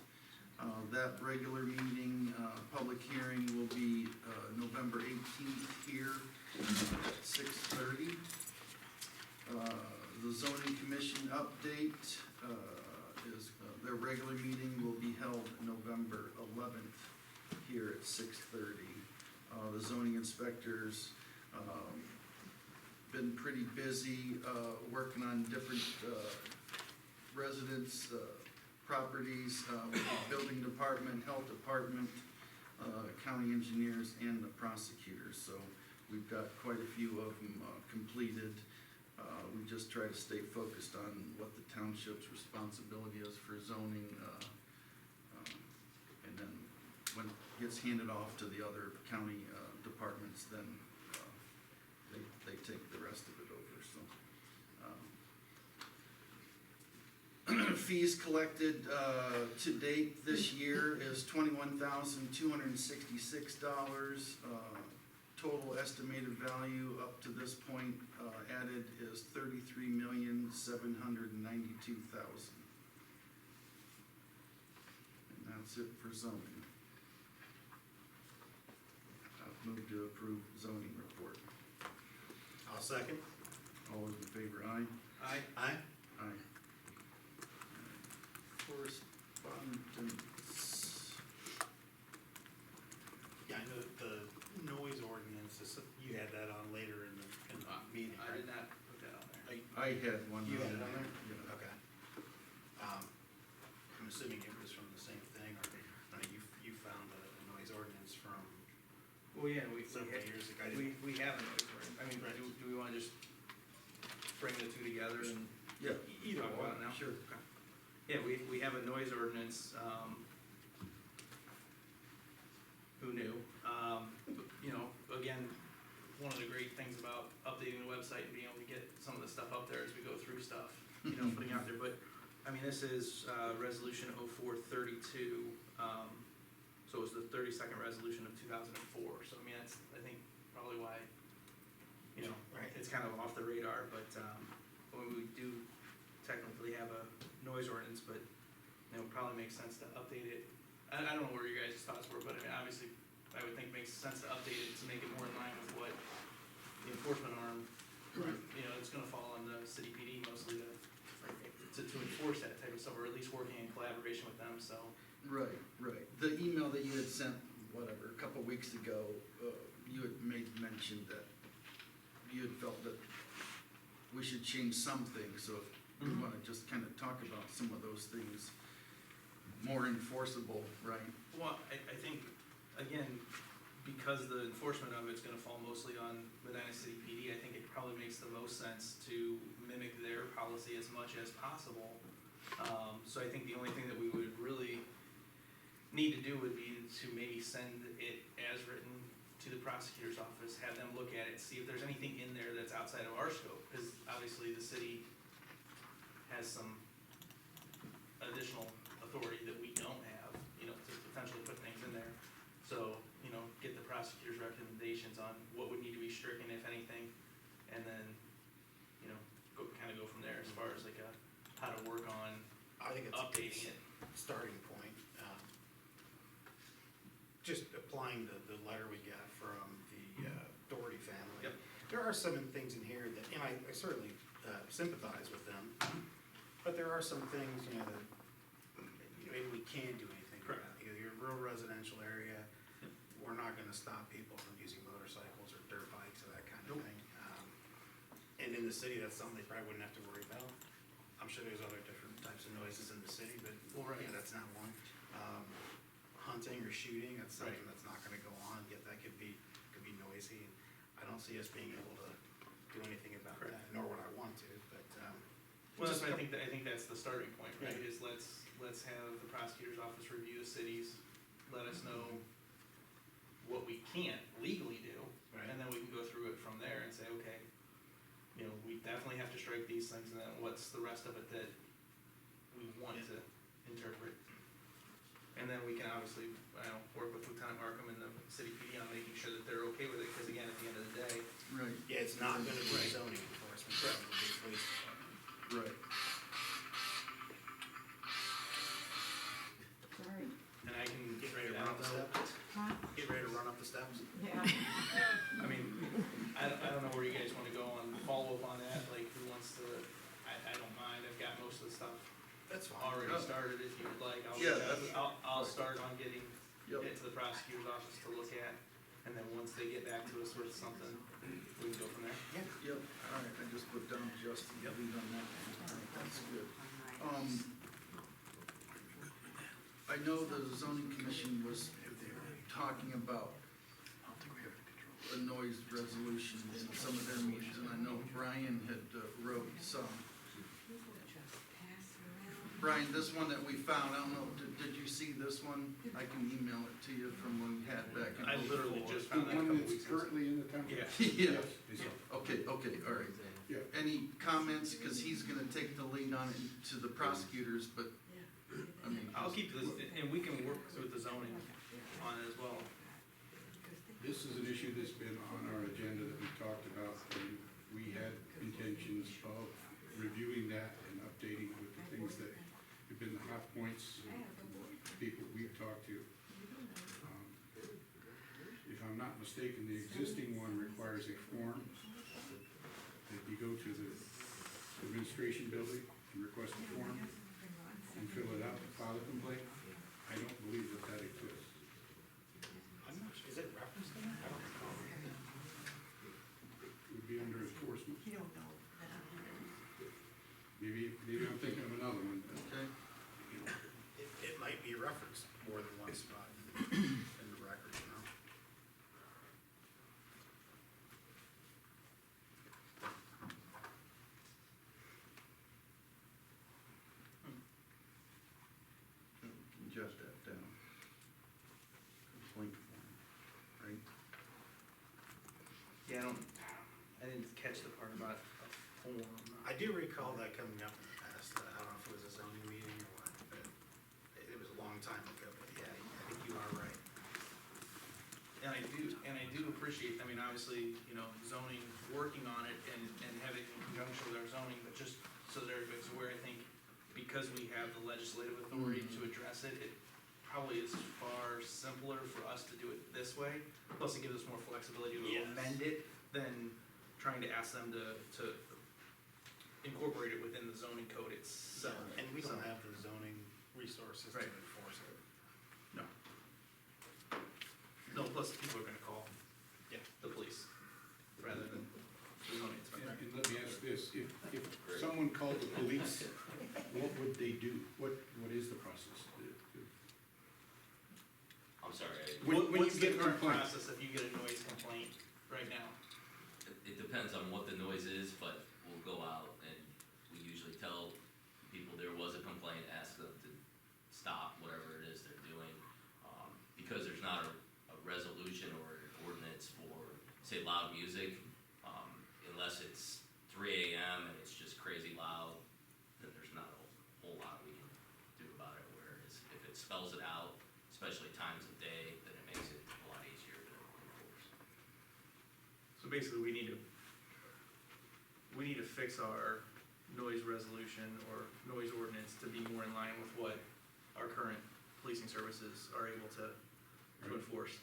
That regular meeting, public hearing will be November 18th here at 6:30. The zoning commission update is, their regular meeting will be held November 11th here at 6:30. The zoning inspectors been pretty busy working on different residents' properties, with the building department, health department, county engineers, and the prosecutors. So we've got quite a few of them completed. We just try to stay focused on what the township's responsibility is for zoning, and then when it gets handed off to the other county departments, then they take the rest of it over, so. Fees collected to date this year is $21,266. Total estimated value up to this point added is $33,792,000. And that's it for zoning. I've moved to approve zoning report. I'll second. All those in favor, aye? Aye. Aye. Aye. Correspondence. Yeah, I know the noise ordinance, you had that on later in the meeting, I right? did not put that on there. I had one. You had it on there? Yeah. Okay. I'm assuming it was from the same thing, or, I mean, you found the noise ordinance from Well, yeah, several years ago. we have a noise ordinance. I mean, Right. do we wanna just bring the two together and Yeah. Either talk about it one, now? sure. Okay. Yeah, we have a noise ordinance, who knew? You know, again, one of the great things about updating the website and being able to get some of the stuff up there as we go through stuff, you know, putting out there, but, I mean, this is, resolution 0432, so it was the 32nd resolution of 2004, so I mean, that's, I think, probably why, you know, Right. it's kind of off the radar, but, when we do technically have a noise ordinance, but, you know, it probably makes sense to update it. I don't know where your guys' thoughts were, but I mean, obviously, I would think it makes sense to update it to make it more in line with what the enforcement arm, you know, it's gonna fall on the city PD mostly to enforce that type of stuff, or at least working in collaboration with them, so. Right, right. The email that you had sent, whatever, a couple weeks ago, you had made mention that you had felt that we should change some things, so if we Mhm. wanna just kinda talk about some of those things more enforceable, right? Well, I think, again, because the enforcement of it's gonna fall mostly on Medina City PD, I think it probably makes the most sense to mimic their policy as much as possible. So I think the only thing that we would really need to do would be to maybe send it as written to the prosecutor's office, have them look at it, see if there's anything in there that's outside of our scope, because obviously the city has some additional authority that we don't have, you know, to potentially put things in there. So, you know, get the prosecutor's recommendations on what would need to be stricken, if anything, and then, you know, kind of go from there as far as like how to work on I think it's a good updating it. starting point. Just applying the letter we got from the Doherty family. Yep. There are some things in here that, and I certainly sympathize with them, but there are some things, you know, that maybe we can't do anything about. Correct. You know, you're a rural residential area, we're not gonna stop people from using motorcycles or dirt bikes or that kind of Nope. thing. And in the city, that's something they probably wouldn't have to worry about. I'm sure there's other different types of noises in the city, but Well, right. yeah, that's not one. Hunting or shooting, that's something Right. that's not gonna go on, yet that could be noisy. I don't see us being able to do anything about Correct. that, nor would I want to, but, Well, just I think that's the starting point, right, Yeah. is let's let's have the prosecutor's office review the cities, let us know what we can't legally do, Right. and then we can go through it from there and say, okay, you know, we definitely have to strike these things, and then what's the rest of it that we want to interpret? And then we can obviously, work with Lieutenant Markham and the city PD on making sure that they're okay with it, because again, at the end of the day, Right, Yeah, it's not gonna be Right. zoning enforcement, it's gonna be police department. right. Sorry. and I can Get write ready it to run out up the though. steps. Huh? Get ready to run up the steps. Yeah. I mean, I don't know where you guys wanna go on follow-up on that, like, who wants to, I don't mind, I've got most of the stuff That's fine. already started, if you would like, Yeah, that's- I'll start on getting Yep. it to the prosecutor's office to look at, and then once they get back to us with something, we can go from there. Yep, all right, I just put down Justin, lead on that one, all right, that's good. I know the zoning commission was talking about a noise resolution in some of their meetings, and I know Brian had wrote some. Brian, this one that we found, I don't know, did you see this one? I can email it to you from when we had back in. I literally just The found that a couple one that's weeks ago. currently in the town? Yeah. Yeah, Is it? okay, all right. Yeah. Any comments, cause he's gonna take the lead on it to the prosecutors, but, I mean. I'll keep this, and we can work with the zoning on it as well. This is an issue that's been on our agenda that we talked about, and we had intentions of reviewing that and updating with the things that have been the hot points, people we've talked to. If I'm not mistaken, the existing one requires a form that you go to the administration building and request a form and fill it out and file a complaint. I don't believe that that exists. I'm not sure, is it referenced in there? I don't recall. It would be under enforcement. You don't know that I'm here. Maybe I'm thinking of another one. Okay, It might be referenced more than one spot in the record, you know? jot that down. Complaint form, right? Yeah, I didn't catch the part about a form. I do recall that coming up in the past, I don't know if it was a zoning meeting or what, but it was a long time ago, but yeah, I think you are right. And I do appreciate, I mean, obviously, you know, zoning, working on it and having it in conjunction with our zoning, but just so that everybody's aware, I think, because we have the legislative authority to address it, it probably is far simpler for us to do it this way. Plus it gives us more flexibility to Yes. amend it than trying to ask them to incorporate it within the zoning code itself. And we don't So- have the zoning resources to Right. enforce it. No, plus people are gonna call Yeah. the police rather than the zoning inspector. And let me ask this, if someone called the police, what would they do? What is the process? I'm sorry, When you What's the get a current complaint. process if you get a noise complaint right now? It depends on what the noise is, but we'll go out and we usually tell people there was a complaint, ask them to stop whatever it is they're doing. Because there's not a resolution or an ordinance for, say, loud music, unless it's 3 AM and it's just crazy loud, then there's not a whole lot we can do about it. Whereas if it spells it out, especially times of day, then it makes it a lot easier to enforce. So basically, we need to fix our noise resolution or noise ordinance to be more in line with what our current policing services are able to enforce.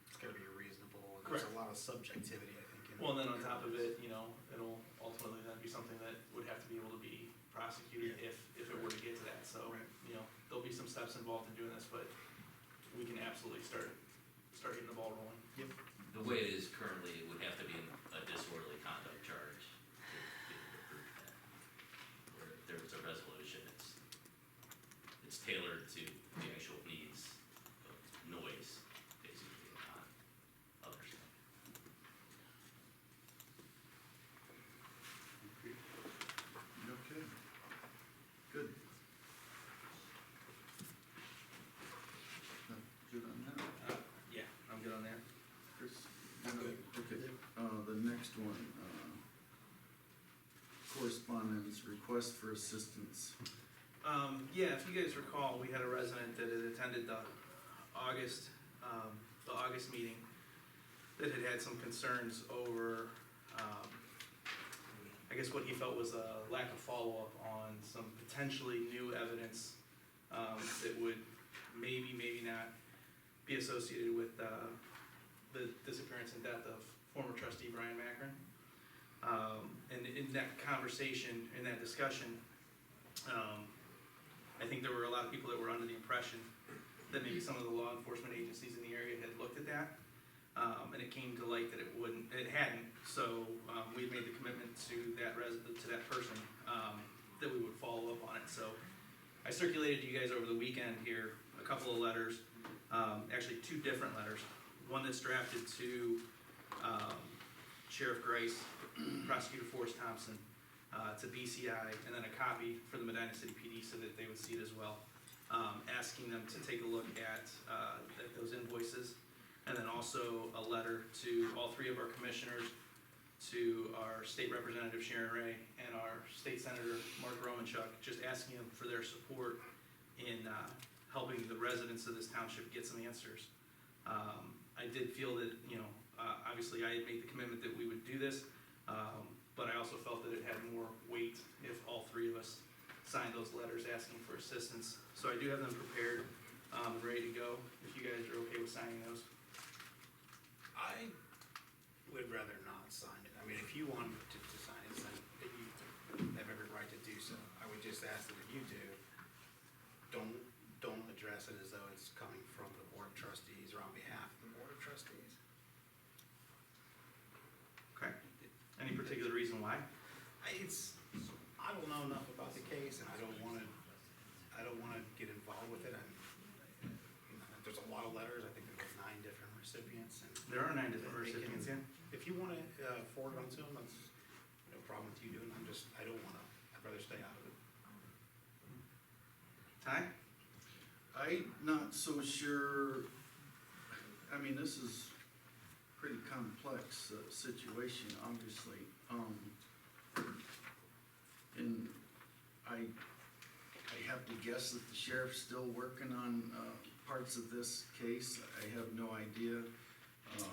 It's gotta be reasonable, and there's a lot of subjectivity, I think. in Well, and then on top of it, you know, it'll ultimately then be something that would have to be able to be prosecuted if it were to get to that, so, Right. you know, there'll be some steps involved in doing this, but we can absolutely start getting the ball rolling. The way it is currently, it would have to be a disorderly conduct charge to be able to prove that. Where if there's a resolution, it's tailored to the actual needs of noise, basically, and not other stuff. Okay, good. Chris? I'm good. Okay, the next one, correspondence, request for assistance. Yeah, if you guys recall, we had a resident that had attended the August meeting that had had some concerns over, I guess what he felt was a lack of follow-up on some potentially new evidence, that would maybe not be associated with, the disappearance and death of former trustee Brian Macron. And in that conversation, in that discussion, I think there were a lot of people that were under the impression that maybe some of the law enforcement agencies in the area had looked at that. And it came to light that it hadn't, so, we made the commitment to that person, that we would follow up on it, so. I circulated to you guys over the weekend here, a couple of letters, actually 2 different letters. One that's drafted to, Sheriff Grice, Prosecutor Forrest Thompson, to BCI, and then a copy for the Medina City PD so that they would see it as well. Asking them to take a look at those invoices, and then also a letter to all 3 of our commissioners, to our state representative Sharon Ray, and our state senator Mark Romanchuk, just asking them for their support in helping the residents of this township get some answers. I did feel that, obviously I had made the commitment that we would do this, but I also felt that it had more weight if all 3 of us signed those letters asking for assistance. So I do have them prepared, ready to go, if you guys are okay with signing those. I would rather not sign it. I mean, if you want to sign it, then you have every right to do so. I would just ask that if you do, don't address it as though it's coming from the Board of Trustees or on behalf of the Board of Trustees. Okay. Any particular reason why? I don't know enough about the case, and I don't wanna get involved with it. There's a lot of letters. I think there's 9 different recipients, and There are 9 different recipients, yeah. if you wanna forward on to them, that's no problem with you doing it. I don't wanna, I'd rather stay out of it. Ty? I'm not so sure, I mean, this is pretty complex situation, obviously. And I have to guess that the sheriff's still working on parts of this case. I have no idea.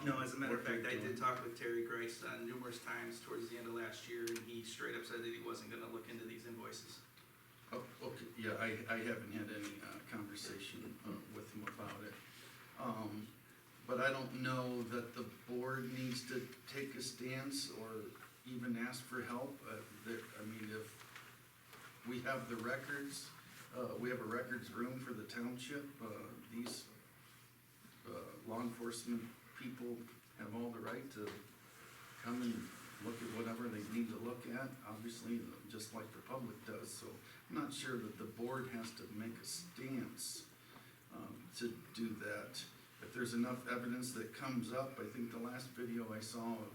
No, as a matter of what they're fact, I did doing. talk with Terry Grice numerous times towards the end of last year, and he straight up said that he wasn't gonna look into these invoices. Oh, okay, yeah, I haven't had any conversation with him about it. But I don't know that the board needs to take a stance or even ask for help. I mean, if we have the records, we have a records room for the township. These law enforcement people have all the right to come and look at whatever they need to look at, obviously, just like the public does. So I'm not sure that the board has to make a stance to do that. If there's enough evidence that comes up, I think the last video I saw of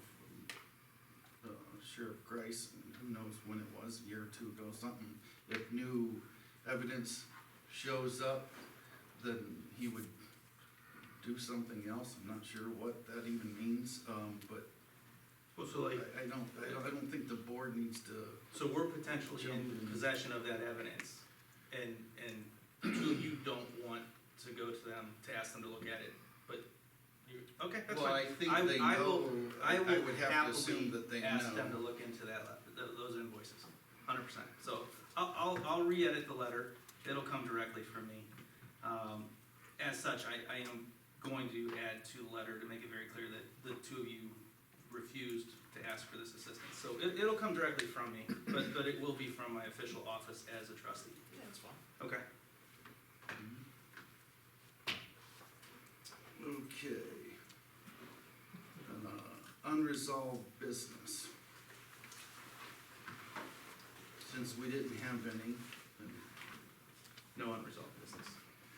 Sheriff Grice, and who knows when it was, a year or 2 ago, something, if new evidence shows up, then he would do something else. I'm not sure what that even means, but Well, so like, I don't think the board needs to. so we're potentially in possession of that evidence, and the 2 of you don't want to go to them to ask them to look at it, but you, okay, that's Well, fine. I think I they will- know, I I will would have to assume that they happily ask them to know. look into those invoices, 100%. So I'll re-edit the letter, it'll come directly from me. As such, I am going to add to the letter to make it very clear that the 2 of you refused to ask for this assistance. So it'll come directly from me, but it will be from my official office as a trustee. Yeah, that's fine. Okay. Okay. Unresolved business. Since we didn't have any, then No unresolved business.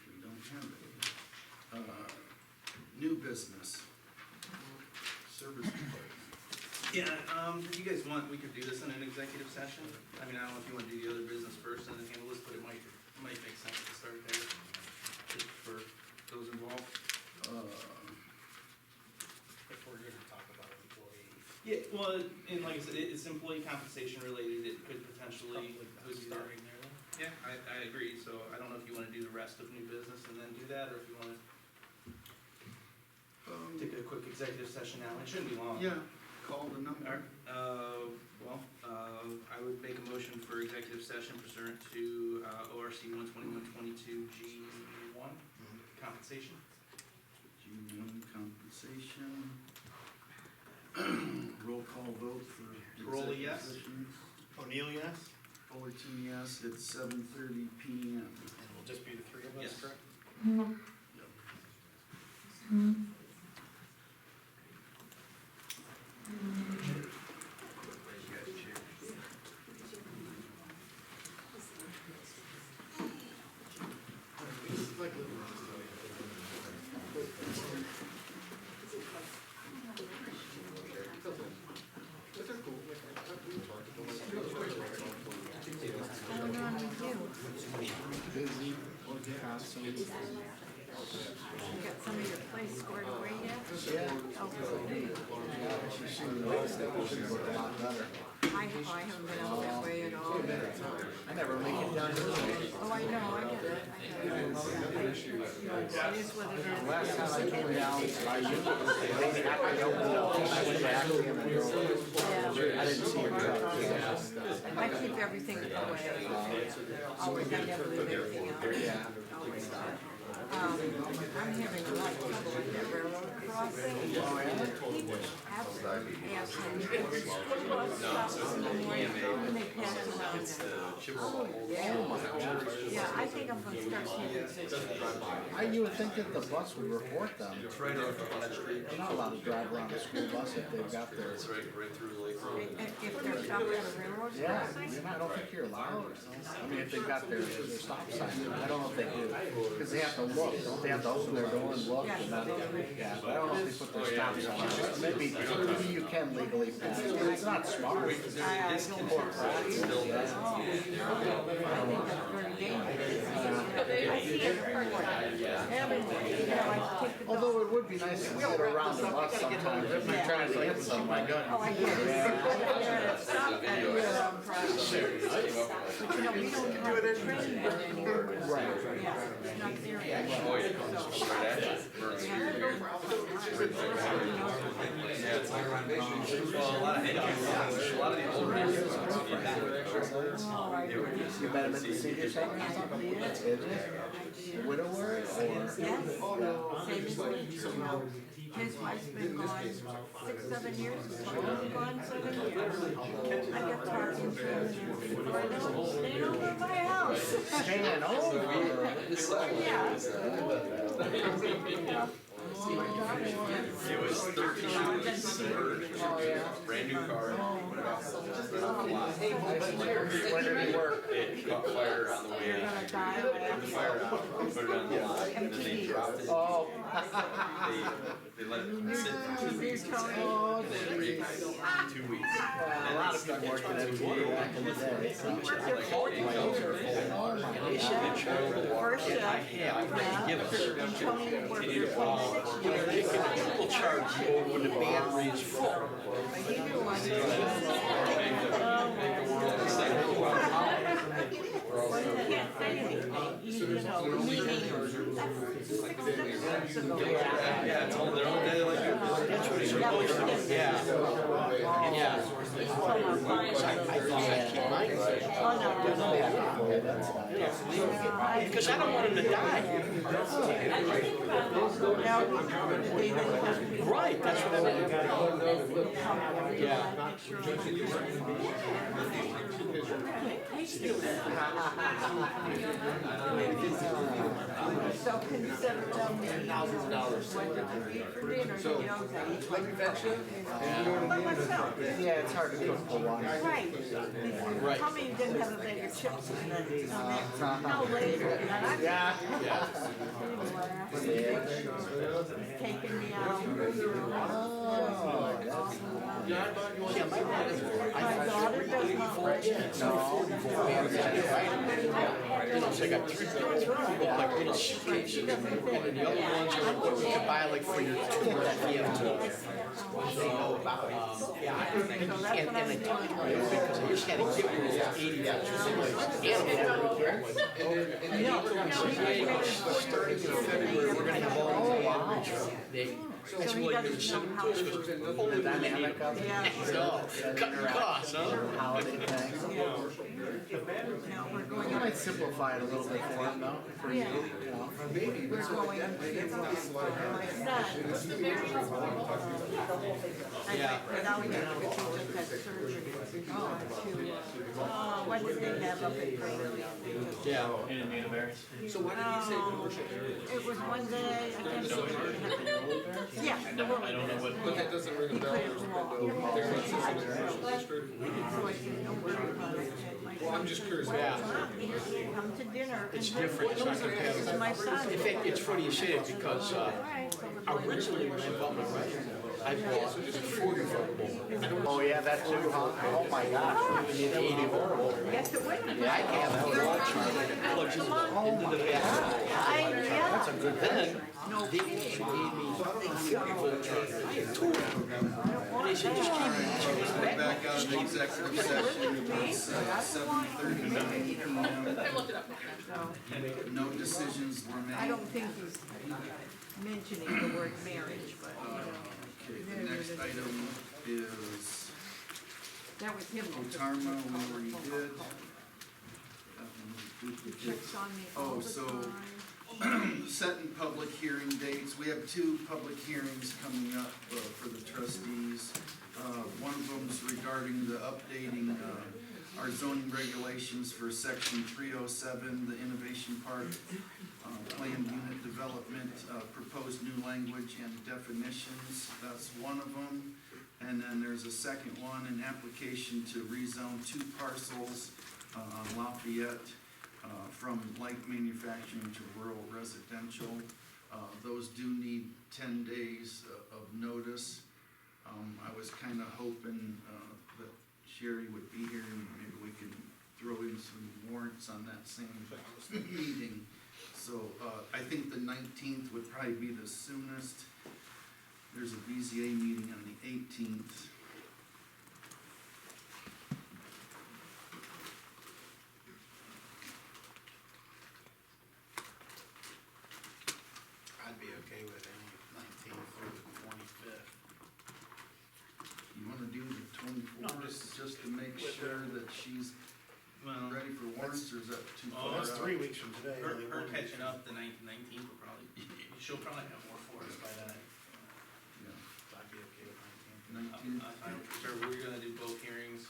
we don't have any. New business. Service department. Yeah, if you guys want, we could do this in an executive session. I mean, I don't know if you wanna do the other business first and then handle this, but it might make sense to start there for those involved. If Yeah, well, and like I said, it's employee compensation related, it could potentially. would be there. Starting there then? Yeah, I agree, so I don't know if you wanna do the rest of new business and then do that, or if you wanna take a quick executive session now, it shouldn't be long. Yeah, call the number. Alright, I would make a motion for executive session pursuant to, ORC 121.22 G1, compensation. G1 compensation. Roll call vote for Corolla, yes. executive session. O'Neill, yes? Fullerton, yes, at 7:30 PM. And we'll just be the three of us, Yes. correct? What's going on with you? Busy, constantly. You got some of your place squared away yet? Yeah. Oh, good. She should look a lot better. I haven't been out that way at all. I never make it down here. Oh, I know, I get it. It is what it is. Last time I came down, I went back and I didn't see her truck. I keep everything away. Always, I never leave anything out. Always. I'm having a lot of trouble with that railroad crossing. People absolutely absolutely. School bus stops in the morning and they pass around. Oh, yeah. Yeah, I think I'm gonna start seeing. You would think that the bus would report them. It's right off of Front Street. They're not allowed to drive around a school bus if they've got their. It's right through Lake Road. If they're stopping at a railroad Yeah, crossing. I don't think you're allowed. I mean, if they've got their stop sign, I don't know if they do. Because they have to look, don't they have to open their door and look? And then, yeah, but I don't know if they put their stop sign. Maybe you can legally pass. It's not smart. I don't work. Oh, I think that's very dangerous. I see it everywhere. You know, I take the dog. Although it would be nice to get around the bus sometimes if you're trying to get somewhere. Oh, I get it. Stop at but you know, we don't have a train run anymore. Right. Yeah, it's not there yet. Oh, yeah, it comes So, right at it. Burns through yeah, here. Well, a lot of engines, a lot of the older engines. Oh, I They were just. You met him at the senior center or something? Did you? Widower or? Yes, same as me. His wife's been gone 6-7 years, so he's been gone 7 years. I got talking to him, staying over at my house. Staying over? Yeah. My daughter It was 13 hours, Oh, yeah. brand new car, went off the lot. When did he work? It caught fire on the way You're in. gonna die Put the fire out, put it on the lot, and then they dropped it. Oh. They let it sit for 2 weeks, Oh, and then it reaped 2 weeks. a lot of people worked at MTV back in the day. So. Oh, my God. First shift, yeah, and Tony worked there 26 years. We'll charge you when the band reads full. He knew one. Well, you can't say anything, you know, meaning, that's 6 years ago. Yeah, it's all their own day, like. That's what it's supposed to be. Yeah. Yeah. I thought I'd keep mine. Because I don't want him to die. Right, that's what I mean. Yeah. So consider them what did you eat for dinner, you know, by myself. Yeah, it's hard to cook for one. Right. Tell me you didn't have a bag of chips in that, no later, and I. Yeah. Taking me out. Oh, that's My daughter does not like it. So I got 3 like little suitcases, and the other ones are what you can buy like for your tour. Yeah, so that's what I'm doing. Because I just had to get rid of this 80 starting in February, we're gonna have all these average. That's So he why you're doesn't know seven how toes, to- because only when they need them. Yeah. So, cutting costs, huh? Holiday thing. Now, we're going You on. might simplify it a little bit for them though, for you, Yeah. you know. We're going, my son, I'd like, without him, because he just had surgery, what did they have up at Cradle? Yeah. So why did he say commercial It was one day, I can't remember what happened. Yeah. I don't know what. But that doesn't ring a bell. He put it wrong. There's no consideration district. So I said, don't worry about it. Well, I'm just curious. Yeah. Come to dinner. It's different, it's not compatible. This is my son. In fact, it's funny you say that because, originally when I bought my rifle, I bought a 40 football. Oh, yeah, that too, huh? Oh, my gosh. And an 80 football. Yes, it would. Yeah, I can't, that was all charged. Plugs into the back. Yeah. That's a good Then, thing. they actually gave me a 40 volt charger. I had two of them. And they said, just keep it. We're back out of the executive session, it's 7:39 PM. No decisions were made. I don't think he's mentioning the word marriage, but, Okay, the next item is that was him. Otarma, we already did. That one was duplicate. Checks on me all Oh, the so time. setting public hearing dates, we have two public hearings coming up for the trustees. One of them's regarding the updating our zoning regulations for section 307, the Innovation Park planned unit development, proposed new language and definitions, that's one of them. And then there's a second one, an application to rezone 2 parcels on Lafayette from light manufacturing to rural residential. Those do need 10 days of notice. I was kinda hoping that Sherry would be here and maybe we could throw in some warrants on that same meeting. So, I think the 19th would probably be the soonest. There's a BZA meeting on the 18th. I'd be okay with any 19th through the 25th. You wanna do the 24th, just to make sure that she's Well, ready for warrants, or is that too Oh, far That's out? 3 weeks from today. her only 1 week. catching up, the 19th will probably, she'll probably have more for us by then. Yeah, So I'd be okay with 19th. 19th, I'm sure we're gonna do both hearings.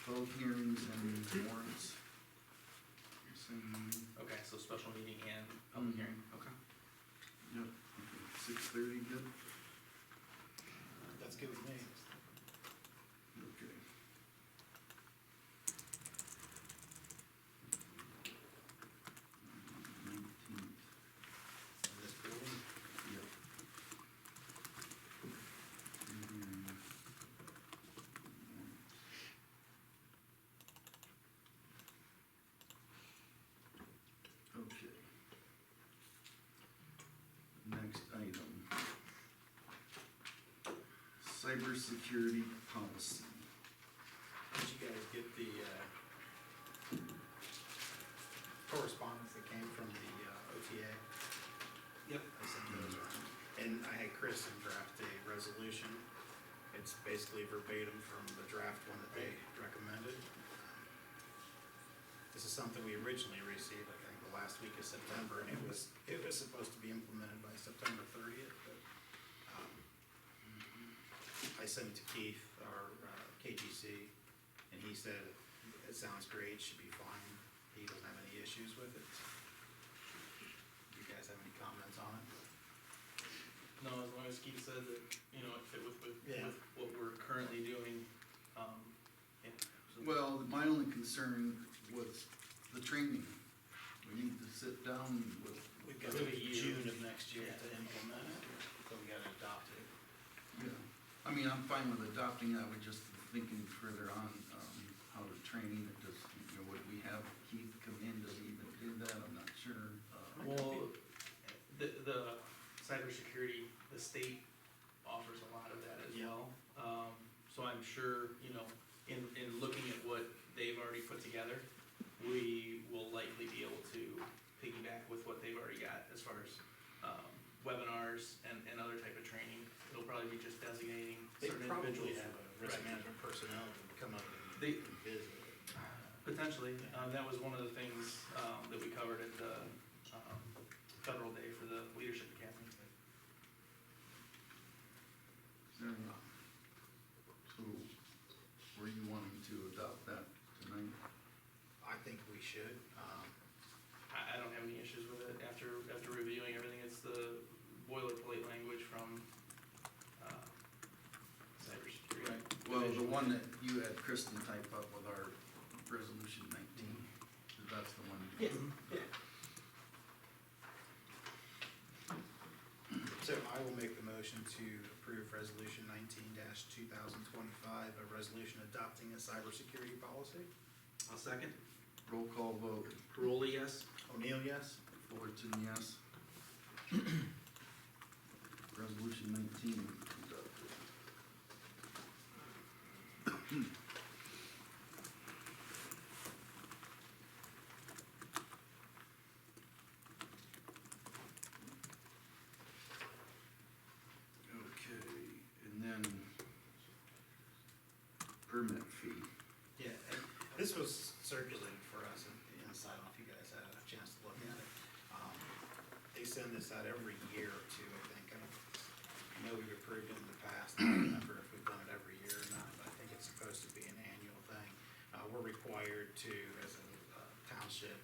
both hearings and warrants. Same, Okay, so special meeting and public Mhm. hearing, okay. yep, 6:30, good? That's good with me. Okay. In this building. Yep. Okay. Next item. Cybersecurity policy. Did you guys get the correspondence that came from the OTA? Yep. I sent those around. And I had Kristen draft a resolution. It's basically verbatim from the draft one that they recommended. This is something we originally received, I think, the last week of September, and it was supposed to be implemented by September 30th, but, I sent it to Keith, our KGC, and he said, it sounds great, should be fine, he doesn't have any issues with it. Do you guys have any comments on it? No, as long as Keith said that, you know, it fit with Yeah. what we're currently doing, yeah. So- Well, my only concern was the training. We need to sit down with, We've got Maybe a year. June of next year to implement it, so we gotta adopt it. yeah, I mean, I'm fine with adopting that, we're just thinking further on, how the training, it does, you know, would we have Keith come in, does he even do that, I'm not sure. Well, the cybersecurity, the state offers a lot of that as Yeah. well. So I'm sure, you know, in looking at what they've already put together, we will likely be able to piggyback with what they've already got as far as, webinars and other type of training. It'll probably be just designating They certain probably individuals. have a risk Right. management personnel to come up They- and visit. Potentially, that was one of the things, that we covered at the, Federal Day for the Leadership Academy. So, were you wanting to adopt that tonight? I think we should. I don't have any issues with it after reviewing everything. It's the boilerplate language from, cybersecurity. Well, the one that you had Kristen type up with our resolution 19, that's the one. Yeah, yeah. So I will make the motion to approve resolution 19-2025, a resolution adopting a cybersecurity policy. I'll second. Roll call vote. Paroli, yes? O'Neill, yes? Fullerton, yes. Resolution 19 adopted. Okay, and then permit fee. Yeah, and this was circulated for us inside, I don't know if you guys had a chance to look at it. They send this out every year or two, I think. I know we've approved it in the past, I don't remember if we've done it every year or not, but I think it's supposed to be an annual thing. We're required to, as a township,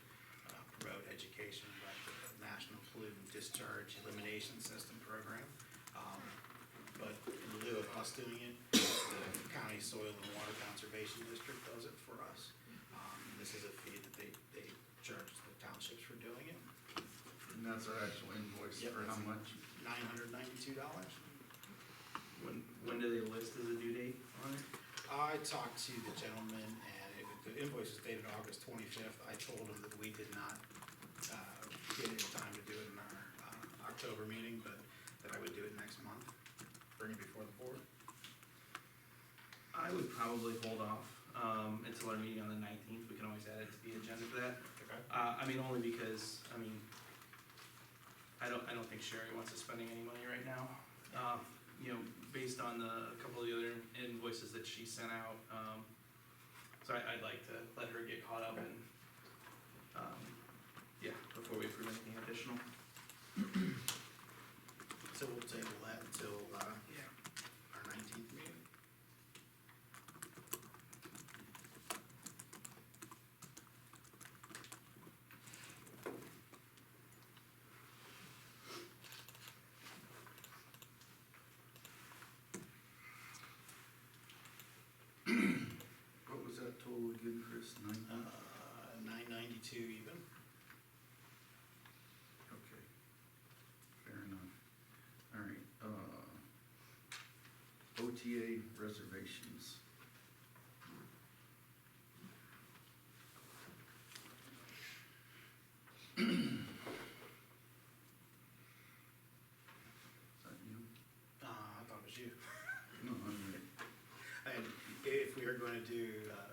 promote education like the National Pollutant Discharge Elimination System Program. But in lieu of us doing it, the County Soil and Water Conservation District does it for us. This is a fee that they charge the townships for doing it. And that's our actual invoice Yep, for how that's much? $992. When do they list as a due date on it? I talked to the gentleman, and the invoice is dated August 25th. I told him that we did not get it in time to do it in our October meeting, but that I would do it next month, bring it before the board. I would probably hold off, until our meeting on the 19th. We can always add it to the agenda for that. Okay. I mean, only because, I don't think Sherry wants us spending any money right now. You know, based on a couple of the other invoices that she sent out, so I'd like to let her get caught up and, yeah, before we approve anything additional. So we'll table that until our 19th meeting. What was that total again, Chris? 992 even. Okay. Fair enough. All right, OTA reservations. Is that you? I thought it was you. No, I'm right. And if we are going to do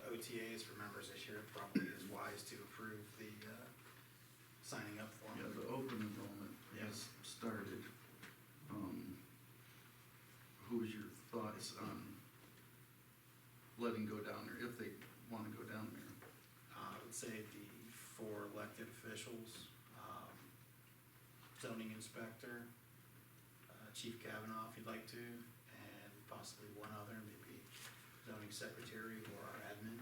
OTAs for members this year, it probably is wise to approve the signing up form. Yeah, the open enrollment has started. Who's your thoughts on letting go down there, if they wanna go down there? I would say the 4 elected officials, zoning inspector, Chief Kavanaugh if you'd like to, and possibly one other, maybe zoning secretary or our admin.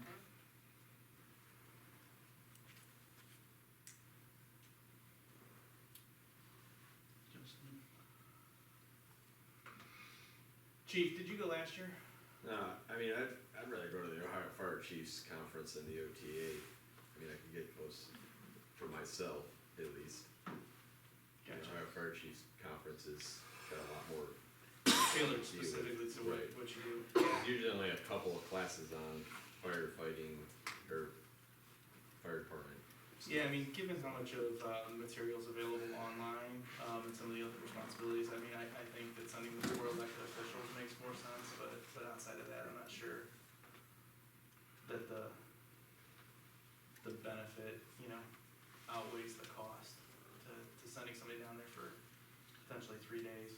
Justin? Chief, did you go last year? No, I mean, I'd rather go to the Ohio Fire Chiefs Conference than the OTA. I mean, I can get close for myself, at least. The Gotcha. Ohio Fire Chiefs Conference has got a lot more. Tailored specifically to Right. what you do. There's usually only a couple of classes on firefighting or fire department. Yeah, I mean, given how much of materials available online, and some of the other responsibilities, I mean, I think that sending the 4 elected officials makes more sense, but outside of that, I'm not sure 3 days.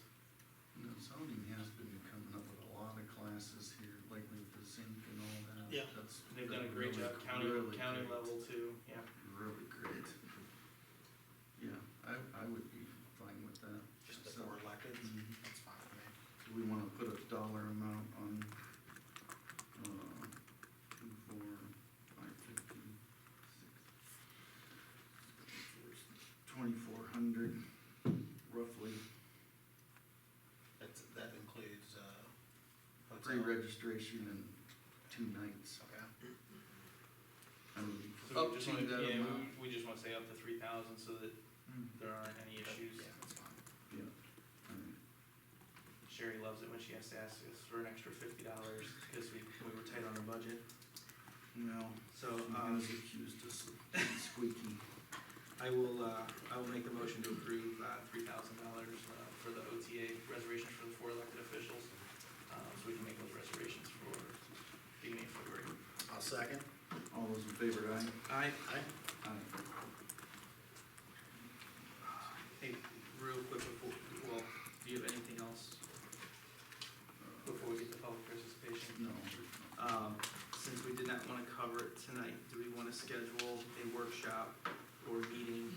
You know, zoning has been coming up with a lot of classes here, like with the zinc and all that. Yeah. That's They've done a great really- job, county really great. level too, yeah. Really great. Yeah, I would be fine with that. Just the So, 4 elected, mhm. that's fine with me. Do we wanna put a dollar amount on, 2, 4, 5, 15, 6, 2,400 roughly, That includes, hotel. pre-registration and 2 nights. Okay. I mean, So up we just to wanna, that yeah, amount. we just wanna say up to 3,000 so that Mm, there aren't any issues. Yeah, that's fine. Yeah. Alright. Sherry loves it when she has to ask us for an extra $50 because we were tight on our budget. Well, So, she has accused us of being squeaky. I will make the motion to approve, $3,000, for the OTA reservations for the 4 elected officials. So we can make those reservations for beginning of February. I'll second. All those in favor, aye? Aye. Aye. Aye. Hey, real quick before, well, do you have anything else before we get to public participation? No. Since we did not wanna cover it tonight, do we wanna schedule a workshop or meeting,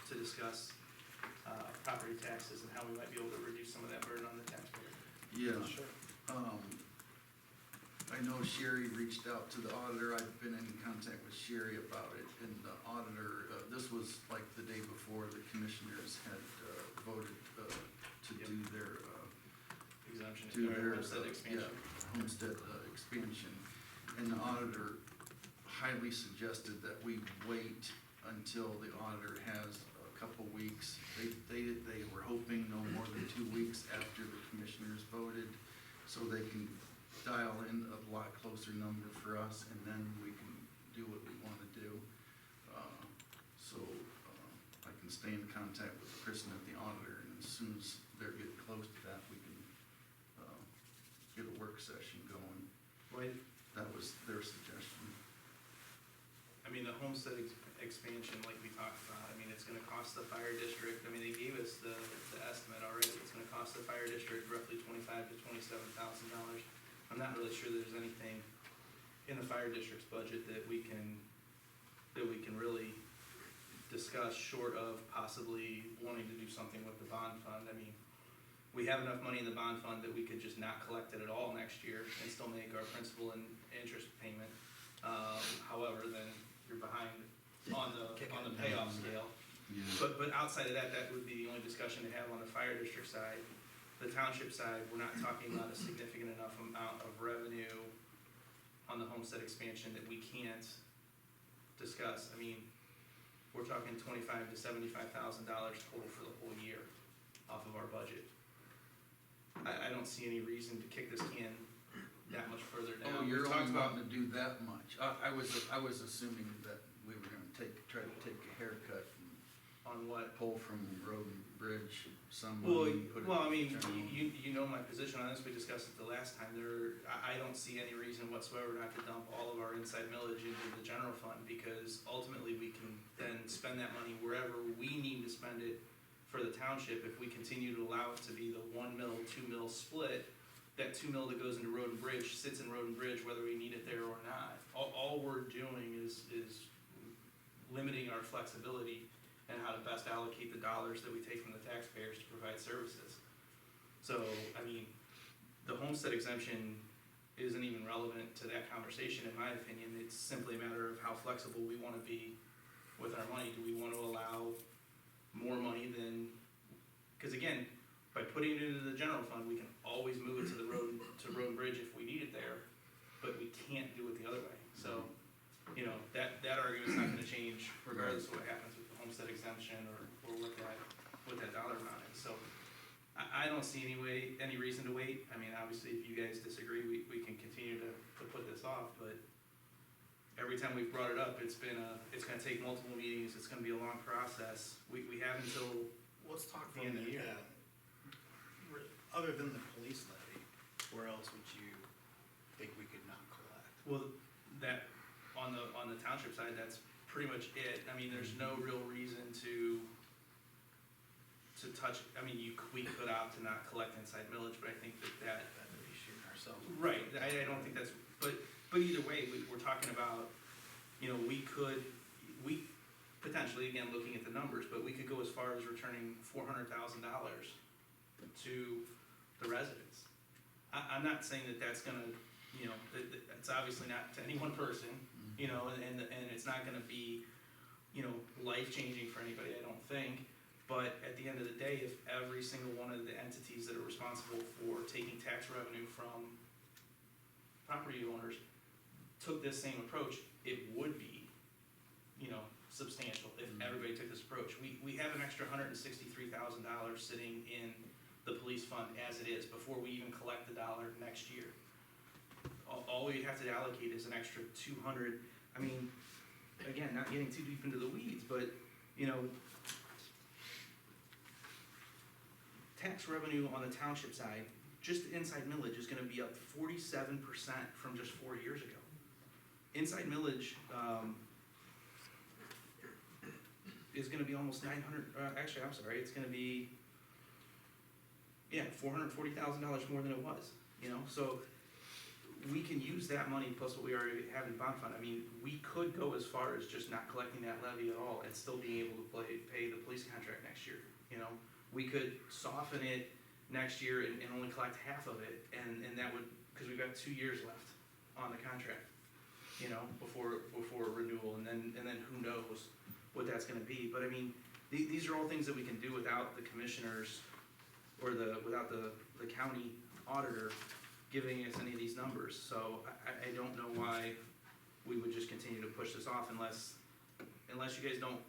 to discuss, property taxes and how we might be able to reduce some of that burden on the taxpayer? Yeah, Sure. I know Sherry reached out to the auditor, I've been in contact with Sherry about it, and the auditor, this was like the day before the commissioners had, voted, to Yep. do their, Exemption, do or their, homestead expansion? homestead, expansion. And the auditor highly suggested that we wait until the auditor has a couple weeks. They were hoping no more than 2 weeks after the commissioners voted, so they can dial in a lot closer number for us, and then we can do what we wanna do. I can stay in contact with Kristen at the auditor, and as soon as they're getting close to that, we can, get a work session going. Wait, That was their suggestion. I mean, the homestead expansion, like we talked about, I mean, it's gonna cost the fire district, I mean, they gave us the estimate already, it's gonna cost the fire district roughly $25,000 to $27,000. I'm not really sure there's anything in the fire district's budget that we can really discuss, short of possibly wanting to do something with the bond fund. I mean, we have enough money in the bond fund that we could just not collect it at all next year and still make our principal and interest payment. However, then you're behind on the payoff scale. Yeah. But outside of that, that would be the only discussion to have on the fire district side. The township side, we're not talking about a significant enough amount of revenue on the homestead expansion that we can't discuss. I mean, we're talking $25,000 to $75,000 total for the whole year off of our budget. I don't see any reason to kick this can that much further down. Oh, you're We've talked only about- wanting to do that much. I was assuming that we were gonna try to take a haircut and On what? pull from road and bridge some Well, money, put it well, I in mean, general. you know my position on this, we discussed it the last time, I don't see any reason whatsoever not to dump all of our inside millage into the general fund, because ultimately we can then spend that money wherever we need to spend it for the township. If we continue to allow it to be the 1 mil, 2 mil split, that 2 mil that goes into road and bridge sits in road and bridge whether we need it there or not. All we're doing is limiting our flexibility and how to best allocate the dollars that we take from the taxpayers to provide services. So, I mean, the homestead exemption isn't even relevant to that conversation, in my opinion. It's simply a matter of how flexible we wanna be with our money. Do we wanna allow more money than, cause again, by putting it into the general fund, we can always move it to the road and bridge if we need it there, but we can't do it the other way. So, you know, that argument's not gonna change regardless of what happens with the homestead exemption or what that dollar amount is. So I don't see any reason to wait. I mean, obviously, if you guys disagree, we can continue to put this off, but every time we've brought it up, it's gonna take multiple meetings, it's gonna be a long process. We have until, Let's talk The end of the year. Other than the police levy, where else would you think we could not collect? well, that, on the township side, that's pretty much it. I mean, there's no real reason to to touch, I mean, we could opt to not collect inside millage, but I think that That would be shooting ourselves. right, I don't think that's, but either way, we're talking about, you know, we potentially, again, looking at the numbers, but we could go as far as returning $400,000 to the residents. I'm not saying that that's gonna, you know, it's obviously not to any one person, you know, and it's not gonna be, you know, life-changing for anybody, I don't think. But at the end of the day, if every single one of the entities that are responsible for taking tax revenue from property owners took this same approach, it would be, you know, substantial if everybody took this approach. We have an extra $163,000 sitting in the police fund as it is, before we even collect the dollar next year. All we have to allocate is an extra 200, I mean, again, not getting too deep into the weeds, but, you know, tax revenue on the township side, just inside millage is gonna be up 47% from just 4 years ago. Inside millage, is gonna be almost 900, actually, I'm sorry, it's gonna be, yeah, $440,000 more than it was, you know, so we can use that money plus what we already have in bond fund. I mean, we could go as far as just not collecting that levy at all and still be able to pay the police contract next year, you know? We could soften it next year and only collect half of it, and that would, because we've got 2 years left on the contract, you know, before renewal, and then who knows what that's gonna be. But I mean, these are all things that we can do without the commissioners or without the county auditor giving us any of these numbers. So I don't know why we would just continue to push this off unless you guys don't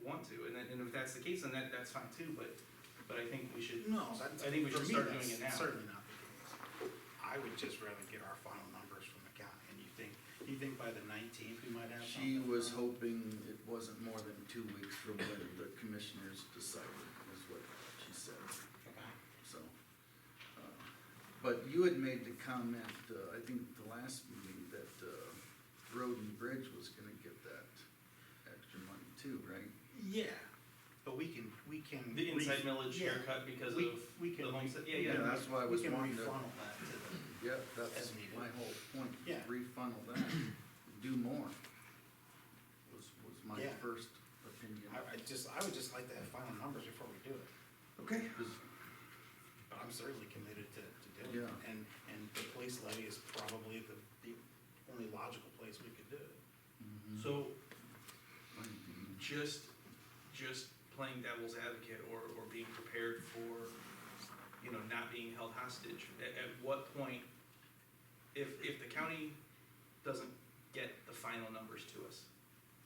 want to. And if that's the case, then that's fine too, but I think we should, No, that's, I think we for should me, start that's doing it now. certainly not the case. I would just rather get our final numbers from the county, and you think by the 19th we might have something? She was hoping it wasn't more than 2 weeks from when the commissioners decided, is what she said, Okay. so. But you had made the comment, I think the last meeting, that Road and Bridge was gonna get that extra money too, right? Yeah, but we can. The inside millage Yeah. haircut because We- of we can the homestead, yeah, Yeah, yeah. that's why I was wanting to, We can refunnel that to the. yeah, that's As needed. my whole point, Yeah. refunnel that, do more, was my Yeah. first opinion. I would just like to have final numbers before we do it, Okay. but I'm certainly committed to doing it. Yeah. And the police levy is probably the only logical place we could do it. Mhm. So Mhm. just playing devil's advocate or being prepared for, you know, not being held hostage, at what point, if the county doesn't get the final numbers to us,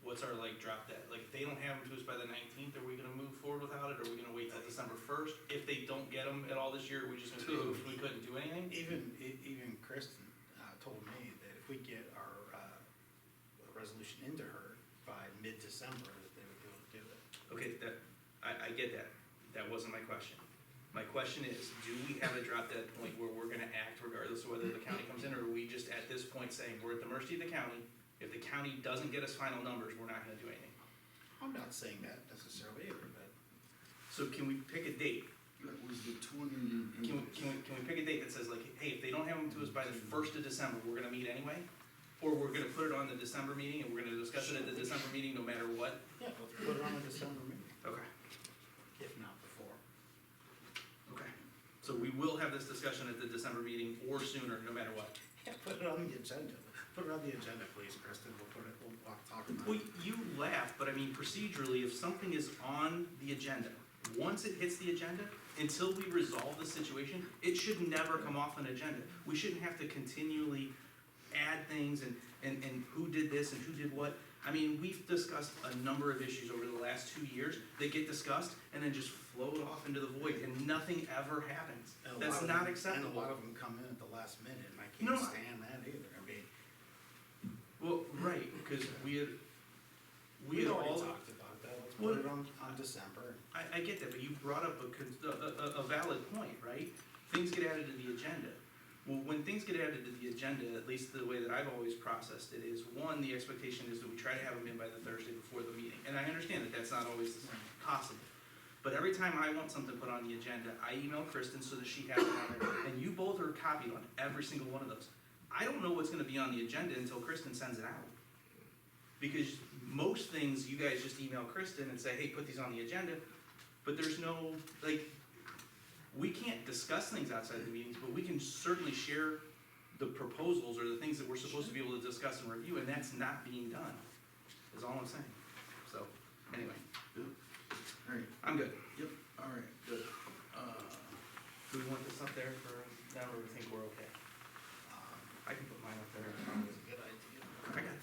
what's our like drop dead? Like, if they don't have them to us by the 19th, are we gonna move forward without it, or are we gonna wait till December 1st? If they don't get them at all this year, are we just gonna say we couldn't do anything? Even Kristen told me that if we get our resolution into her by mid-December, that they would be able to do it. Okay, I get that. That wasn't my question. My question is, do we have a drop dead point where we're gonna act regardless of whether the county comes in, or are we just at this point saying, we're at the mercy of the county? If the county doesn't get us final numbers, we're not gonna do anything. I'm not saying that necessarily either, but. So can we pick a date? That was the 20. Can we pick a date that says like, hey, if they don't have them to us by the 1st of December, we're gonna meet anyway? Or we're gonna put it on the December meeting and we're gonna discuss it at the December meeting no matter what? Yeah, let's put it on the December meeting, Okay, if not before. okay. So we will have this discussion at the December meeting or sooner, no matter what. Yeah, put it on the agenda. Put it on the agenda, please, Kristen. We'll talk about Well, it. you laugh, but I mean procedurally, if something is on the agenda, once it hits the agenda, until we resolve the situation, it should never come off an agenda. We shouldn't have to continually add things and who did this and who did what. I mean, we've discussed a number of issues over the last 2 years that get discussed and then just float off into the void and nothing ever happens. And a That's lot of not them- acceptable. And a lot of them come in at the last minute, and I No, can't stand that either. I mean, Well, right, because we we had already all. talked about that. Let's Well, put it on December. I get that, but you brought up a valid point, right? Things get added to the agenda. Well, when things get added to the agenda, at least the way that I've always processed it is, one, the expectation is that we try to have them in by the Thursday before the meeting. And I understand that that's not always possible. But every time I want something put on the agenda, I email Kristen so that she has it on there, and you both are copied on every single one of those. I don't know what's gonna be on the agenda until Kristen sends it out. Because most things, you guys just email Kristen and say, hey, put these on the agenda, but there's no, like, we can't discuss things outside the meetings, but we can certainly share the proposals or the things that we're supposed to be able to discuss and review, and that's not being done, is all I'm saying. So, anyway, All right, I'm good. yep, all right, good. Do we want this up there for now, or do we think we're okay? I can put mine up there. That's a good idea. I got it.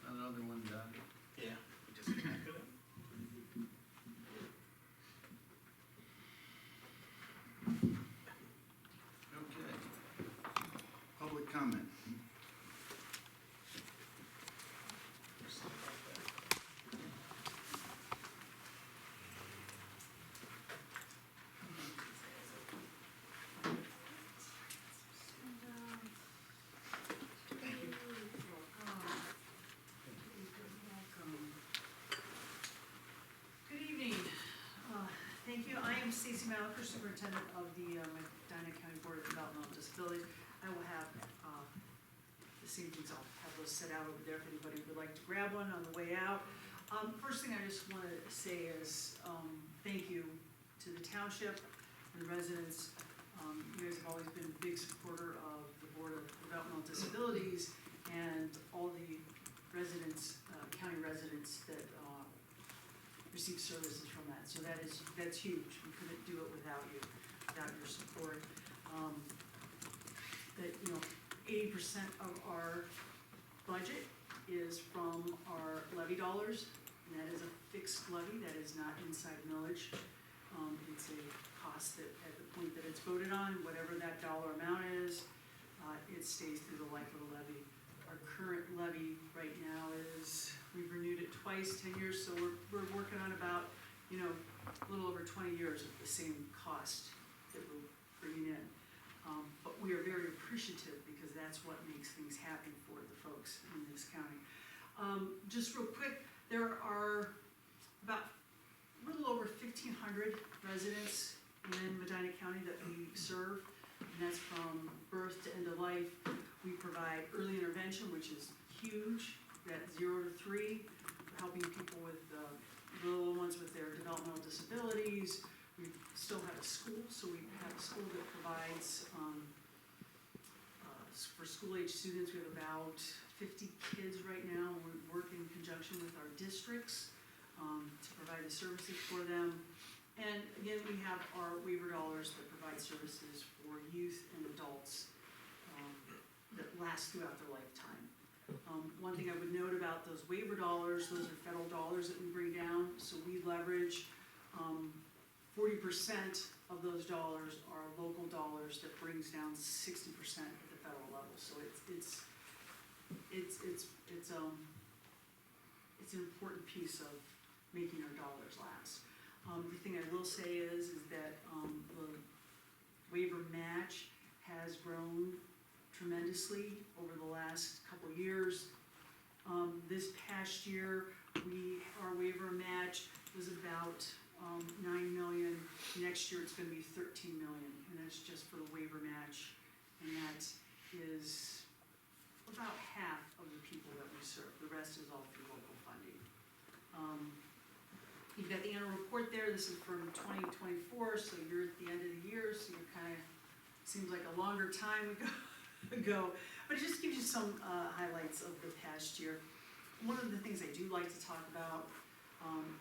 Another one done. Yeah. We just connected it. Okay. Public comment. Good evening. Thank you. I am Stacy Malacher, Superintendent of the Medina County Board of Developmental Disabilities. I will have the same things, I'll have those set out over there if anybody would like to grab one on the way out. First thing I just want to say is thank you to the township and residents. You guys have always been a big supporter of the Board of Developmental Disabilities and all the residents, county residents that receive services from that. So that's huge. We couldn't do it without you, without your support. That, 80% of our budget is from our levy dollars, and that is a fixed levy, that is not inside millage. It's a cost that at the point that it's voted on, whatever that dollar amount is, it stays through the life of the levy. Our current levy right now is, we've renewed it twice, 10 years, so we're working on about, a little over 20 years of the same cost that we're bringing in. But we are very appreciative because that's what makes things happen for the folks in this county. Just real quick, there are about a little over 1,500 residents in Medina County that we serve, and that's from birth to end of life. We provide early intervention, which is huge, at 0 to 3, helping people with little ones with their developmental disabilities. We still have a school, so we have a school that provides, for school-age students, we have about 50 kids right now. We work in conjunction with our districts to provide the services for them. And again, we have our waiver dollars that provide services for youth and adults that last throughout their lifetime. One thing I would note about those waiver dollars, those are federal dollars that we bring down, so we leverage 40% of those dollars are local dollars that brings down 60% at the federal level. So it's an important piece of making our dollars last. The thing I will say is that the waiver match has grown tremendously over the last couple years. This past year, our waiver match was about 9 million. Next year, it's gonna be 13 million, and that's just for the waiver match. And that is about half of the people that we serve. The rest is all through local funding. You've got the annual report there. This is from 2024, so you're at the end of the year, so you're seems like a longer time ago. But it just gives you some highlights of the past year. One of the things I do like to talk about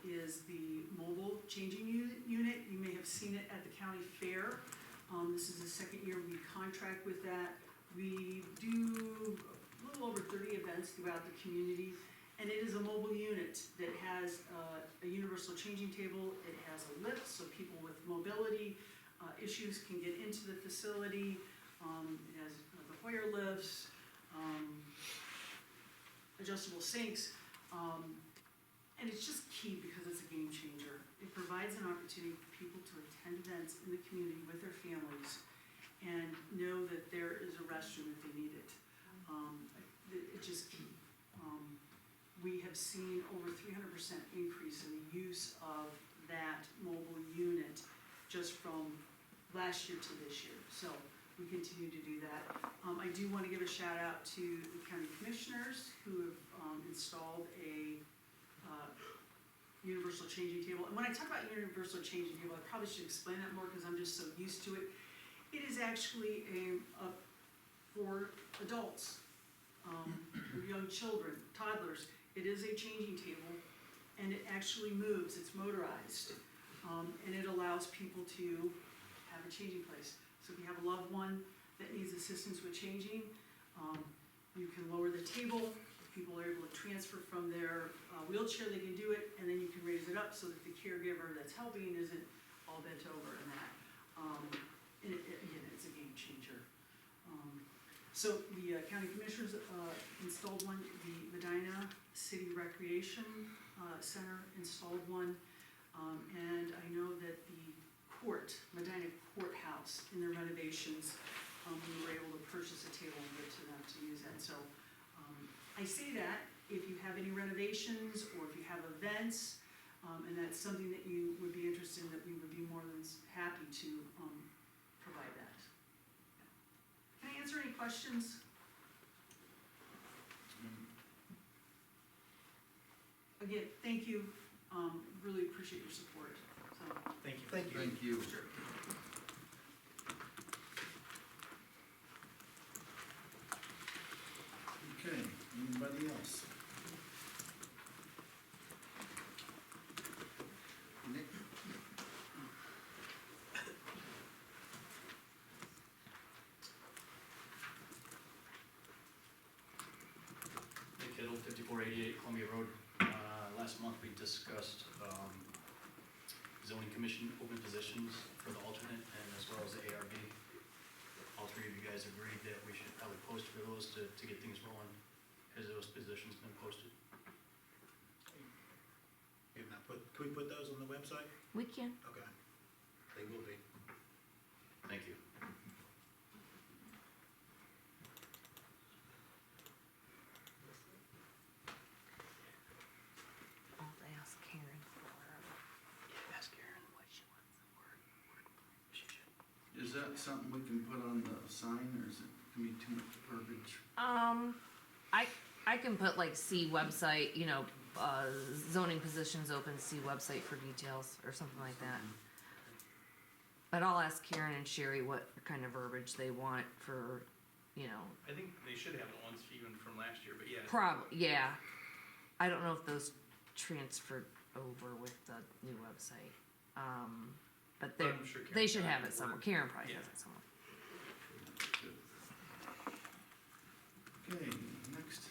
is the mobile changing unit. You may have seen it at the county fair. This is the second year we contract with that. We do a little over 30 events throughout the community, and it is a mobile unit that has a universal changing table. It has a lift so people with mobility issues can get into the facility. It has the Hoyer lifts, adjustable sinks, and it's just key because it's a game changer. It provides an opportunity for people to attend events in the community with their families and know that there is a restroom if they need it. It's just key. we have seen over 300% increase in the use of that mobile unit just from last year to this year. So we continue to do that. I do want to give a shout out to the county commissioners who have installed a universal changing table. And when I talk about universal changing table, I probably should explain that more because I'm just so used to it. It is actually for adults, for young children, toddlers. It is a changing table, and it actually moves. It's motorized, and it allows people to have a changing place. So if you have a loved one that needs assistance with changing, you can lower the table. If people are able to transfer from their wheelchair, they can do it, and then you can raise it up so that the caregiver that's helping isn't all bent over in that. And again, it's a game changer. So the county commissioners installed one, the Medina City Recreation Center installed one, and I know that the Medina Courthouse, in their renovations, we were able to purchase a table and give to them to use that. So I say that if you have any renovations or if you have events, and that's something that you would be interested in, that we would be more than happy to provide that. Can I answer any questions? Again, thank you. Really appreciate your support. So, Thank you. Thank you. sure. Okay, anybody else? Nick? Nick Kittle, 5488 Columbia Road. Last month we discussed zoning commission open positions for the alternate and as well as the ARB. All three of you guys agreed that we should probably post for those to get things rolling. Has those positions been posted? Can we put those on the website? We can. Okay. They will be. Thank you. I'll ask Karen for, Ask Karen what she wants the word. She should. Is that something we can put on the sign, or is it gonna be too much verbiage? I can put like see website, zoning positions open, see website for details or something like that. But I'll ask Karen and Sherry what kind of verbiage they want for, I think they should have the ones even from last year, but yeah. yeah. I don't know if those transferred over with the new website. But But I'm sure they Karen's should got have it it somewhere. worked. Karen probably Yeah. has it somewhere. Okay, next.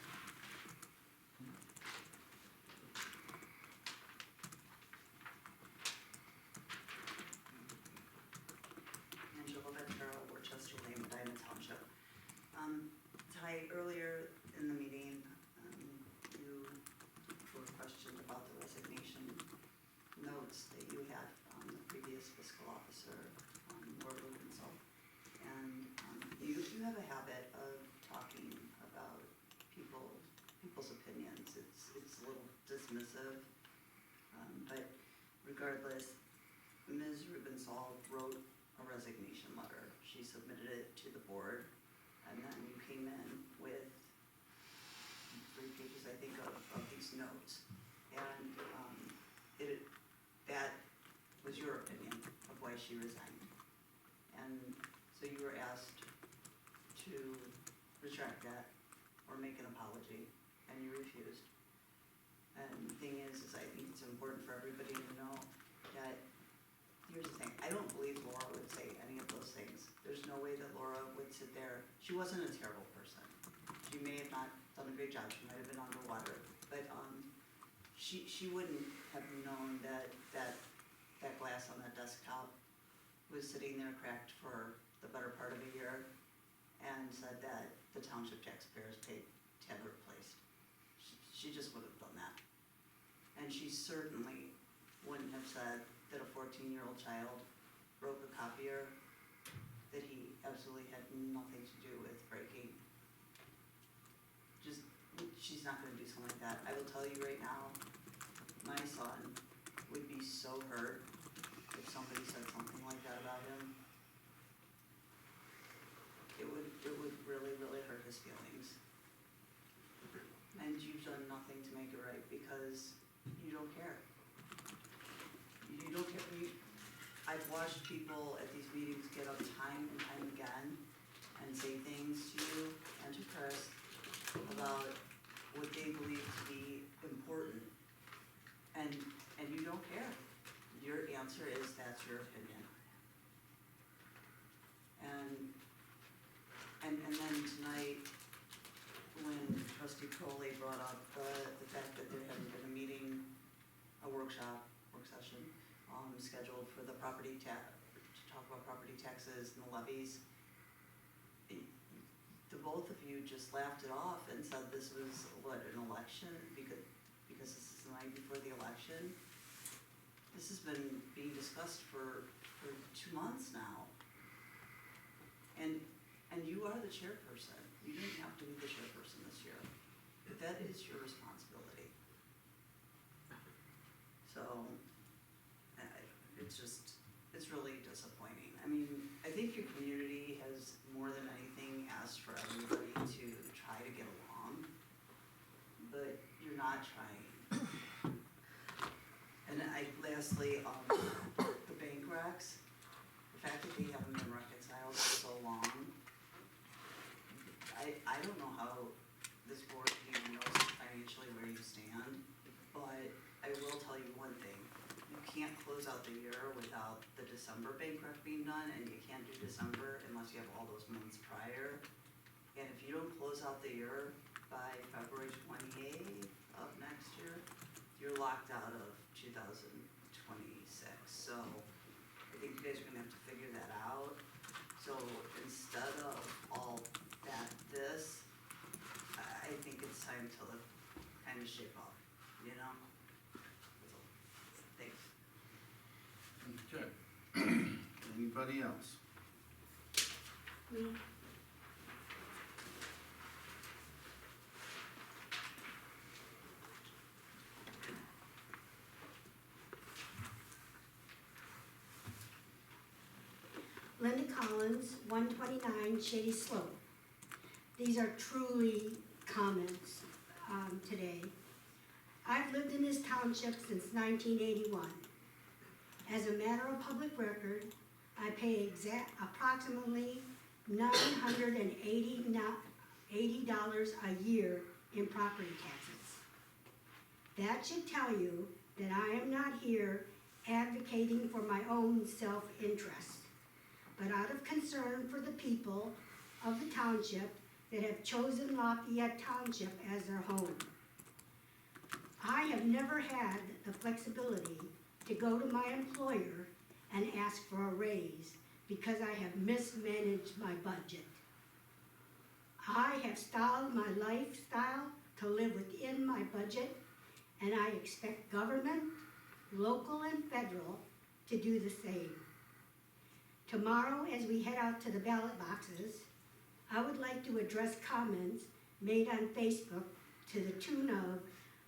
Angela Ventura, Worcester Lane, Medina Township. Ty, earlier in the meeting, you were questioned about the resignation notes that you had from the previous fiscal officer, Laura Rubenzel. And you have a habit of talking about people's opinions. It's a little dismissive, but regardless, Ms. Rubenzel wrote a resignation letter. She submitted it to the board, and then you came in with 3 pages, I think, of these notes. And that was your opinion of why she resigned. And so you were asked to retract that or make an apology, and you refused. And the thing is I think it's important for everybody to know that, here's the thing, I don't believe Laura would say any of those things. There's no way that Laura would sit there. She wasn't a terrible person. She may have not done a great job, she might have been underwater, but she wouldn't have known that glass on that desktop was sitting there cracked for the better part of a year and said that the township taxpayers paid to have it replaced. She just would have done that. And she certainly wouldn't have said that a 14-year-old child broke a copier that he absolutely had nothing to do with breaking. She's not gonna do something like that. that. I will tell you right now, my son would be so hurt if somebody said something like that about him. It would really, really hurt his feelings. And you've done nothing to make it right because you don't care. You don't care. I've watched people at these meetings get up time and time again and say things to you and to Chris about what they believe to be important. And you don't care. Your answer is that's your opinion. And then tonight, when Trustee Crowley brought up the fact that there hadn't been a meeting, a work session, scheduled for the to talk about property taxes and the levies, the both of you just laughed it off and said this was, what, an election, because this is the night before the election. This has been being discussed for 2 months now. And you are the chairperson. You didn't have to be the chairperson this year. That is your responsibility. So, it's really disappointing. I mean, I think your community has more than anything asked for everybody to try to get along, but you're not trying. And lastly, the bank recs, the fact that they haven't been reconciled for so long, I don't know how this board even knows financially where you stand, but I will tell you one thing. You can't close out the year without the December bank rec being done, and you can't do December unless you have all those months prior. And if you don't close out the year by February 28th of next year, you're locked out of 2026. So I think you guys are gonna have to figure that out. So instead of all I think it's time to kind of shape up, you know? So, thanks. Okay. Anybody else? Me. Linda Collins, 129 Shady Slope. These are truly comments today. I've lived in this township since 1981. As a matter of public record, I pay approximately $980 a year in property taxes. That should tell you that I am not here advocating for my own self-interest, but out of concern for the people of the township that have chosen Lafayette Township as their home. I have never had the flexibility to go to my employer and ask for a raise because I have mismanaged my budget. I have styled my lifestyle to live within my budget, and I expect government, local and federal, to do the same. Tomorrow, as we head out to the ballot boxes, I would like to address comments made on Facebook to the tune of,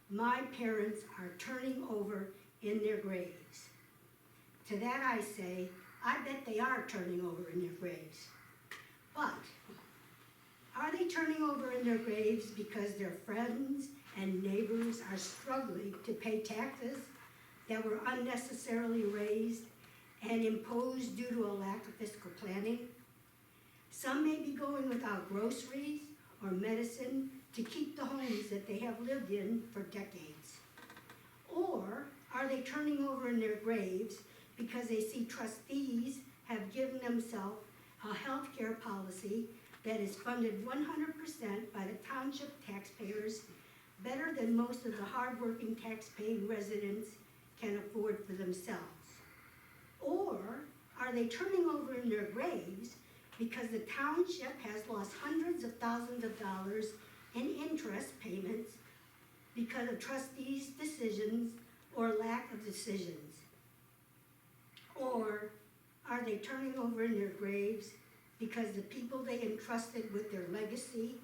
"My parents are turning over in their graves." To that I say, I bet they are turning over in their graves. But are they turning over in their graves because their friends and neighbors are struggling to pay taxes that were unnecessarily raised and imposed due to a lack of fiscal planning? Some may be going without groceries or medicine to keep the homes that they have lived in for decades. Or are they turning over in their graves because they see trustees have given themselves a health care policy that is funded 100% by the township taxpayers, better than most of the hardworking tax-paying residents can afford for themselves? Or are they turning over in their graves because the township has lost hundreds of thousands of dollars in interest payments because of trustees' decisions or lack of decisions? Or are they turning over in their graves because the people they entrusted with their legacy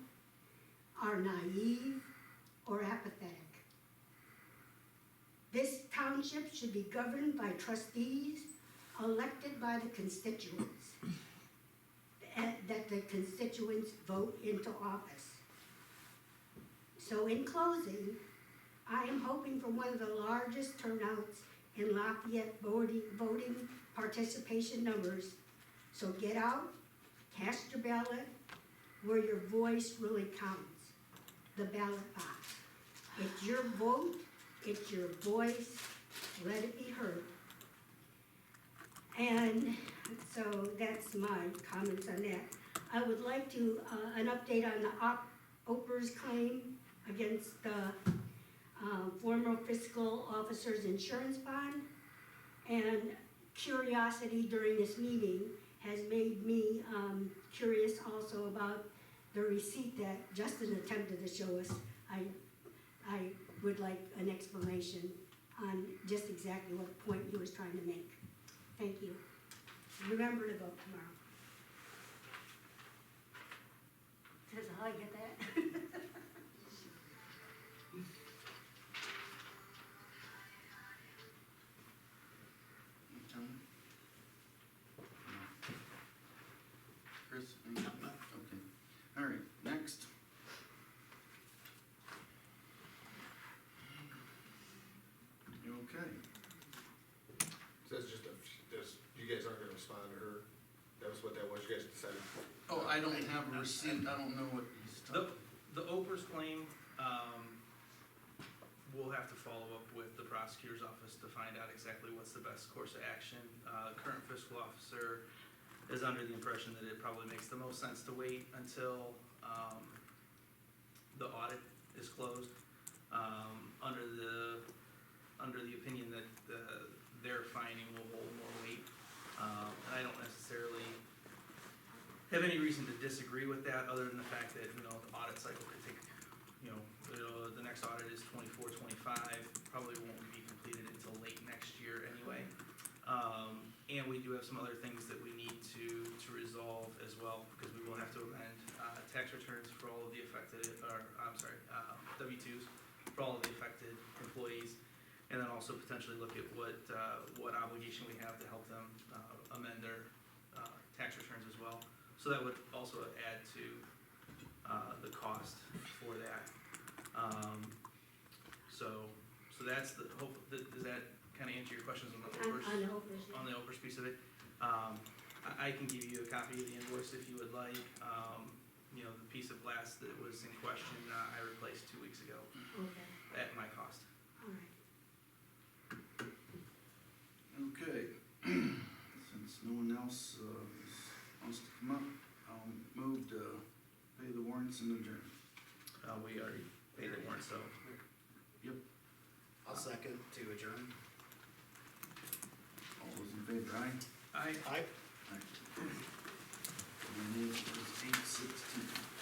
are naive or apathetic? This township should be governed by trustees elected by the constituents, and that the constituents vote into office. So in closing, I am hoping for one of the largest turnouts in Lafayette voting participation numbers. So get out, cast your ballot where your voice really counts, the ballot box. It's your vote, it's your voice, let it be heard. And so that's my comments on that. I would like to, an update on the Oprah's claim against the former fiscal officer's insurance bond. And curiosity during this meeting has made me curious also about the receipt that Justin attempted to show us. I would like an explanation on just exactly what point he was trying to make. Thank you. Remember to vote tomorrow. Says how I get that? Chris? Okay. All right, next. Okay. So that's just you guys aren't gonna respond to her? That was what that was, you guys decided? Oh, I don't have a receipt, I don't know what he's talking. The Oprah's claim, we'll have to follow up with the prosecutor's office to find out exactly what's the best course of action. Current fiscal officer is under the impression that it probably makes the most sense to wait until, the audit is closed, under the opinion that their finding will hold more weight. And I don't necessarily have any reason to disagree with that, other than the fact that, the audit cycle could take, the next audit is 24, 25, probably won't be completed until late next year anyway. And we do have some other things that we need to resolve as well, because we will have to amend, tax returns for all of the affected, W-2s for all of the affected employees. And then also potentially look at what obligation we have to help them amend their tax returns as well. So that would also add to the cost for that. So that's the hope. Does that kind of answer your questions on the Oprah's? On the Oprah's piece of it. I can give you a copy of the invoice if you would like. The piece of glass that was in question, I replaced 2 weeks ago. Okay. At my cost. All right. Okay, since no one else wants to come up, I'll move to pay the warrants and adjourn. We already paid the warrant, so. Yep. I'll second to adjourn. All those in favor, aye? Aye. Aye. Aye. And it is 8:16.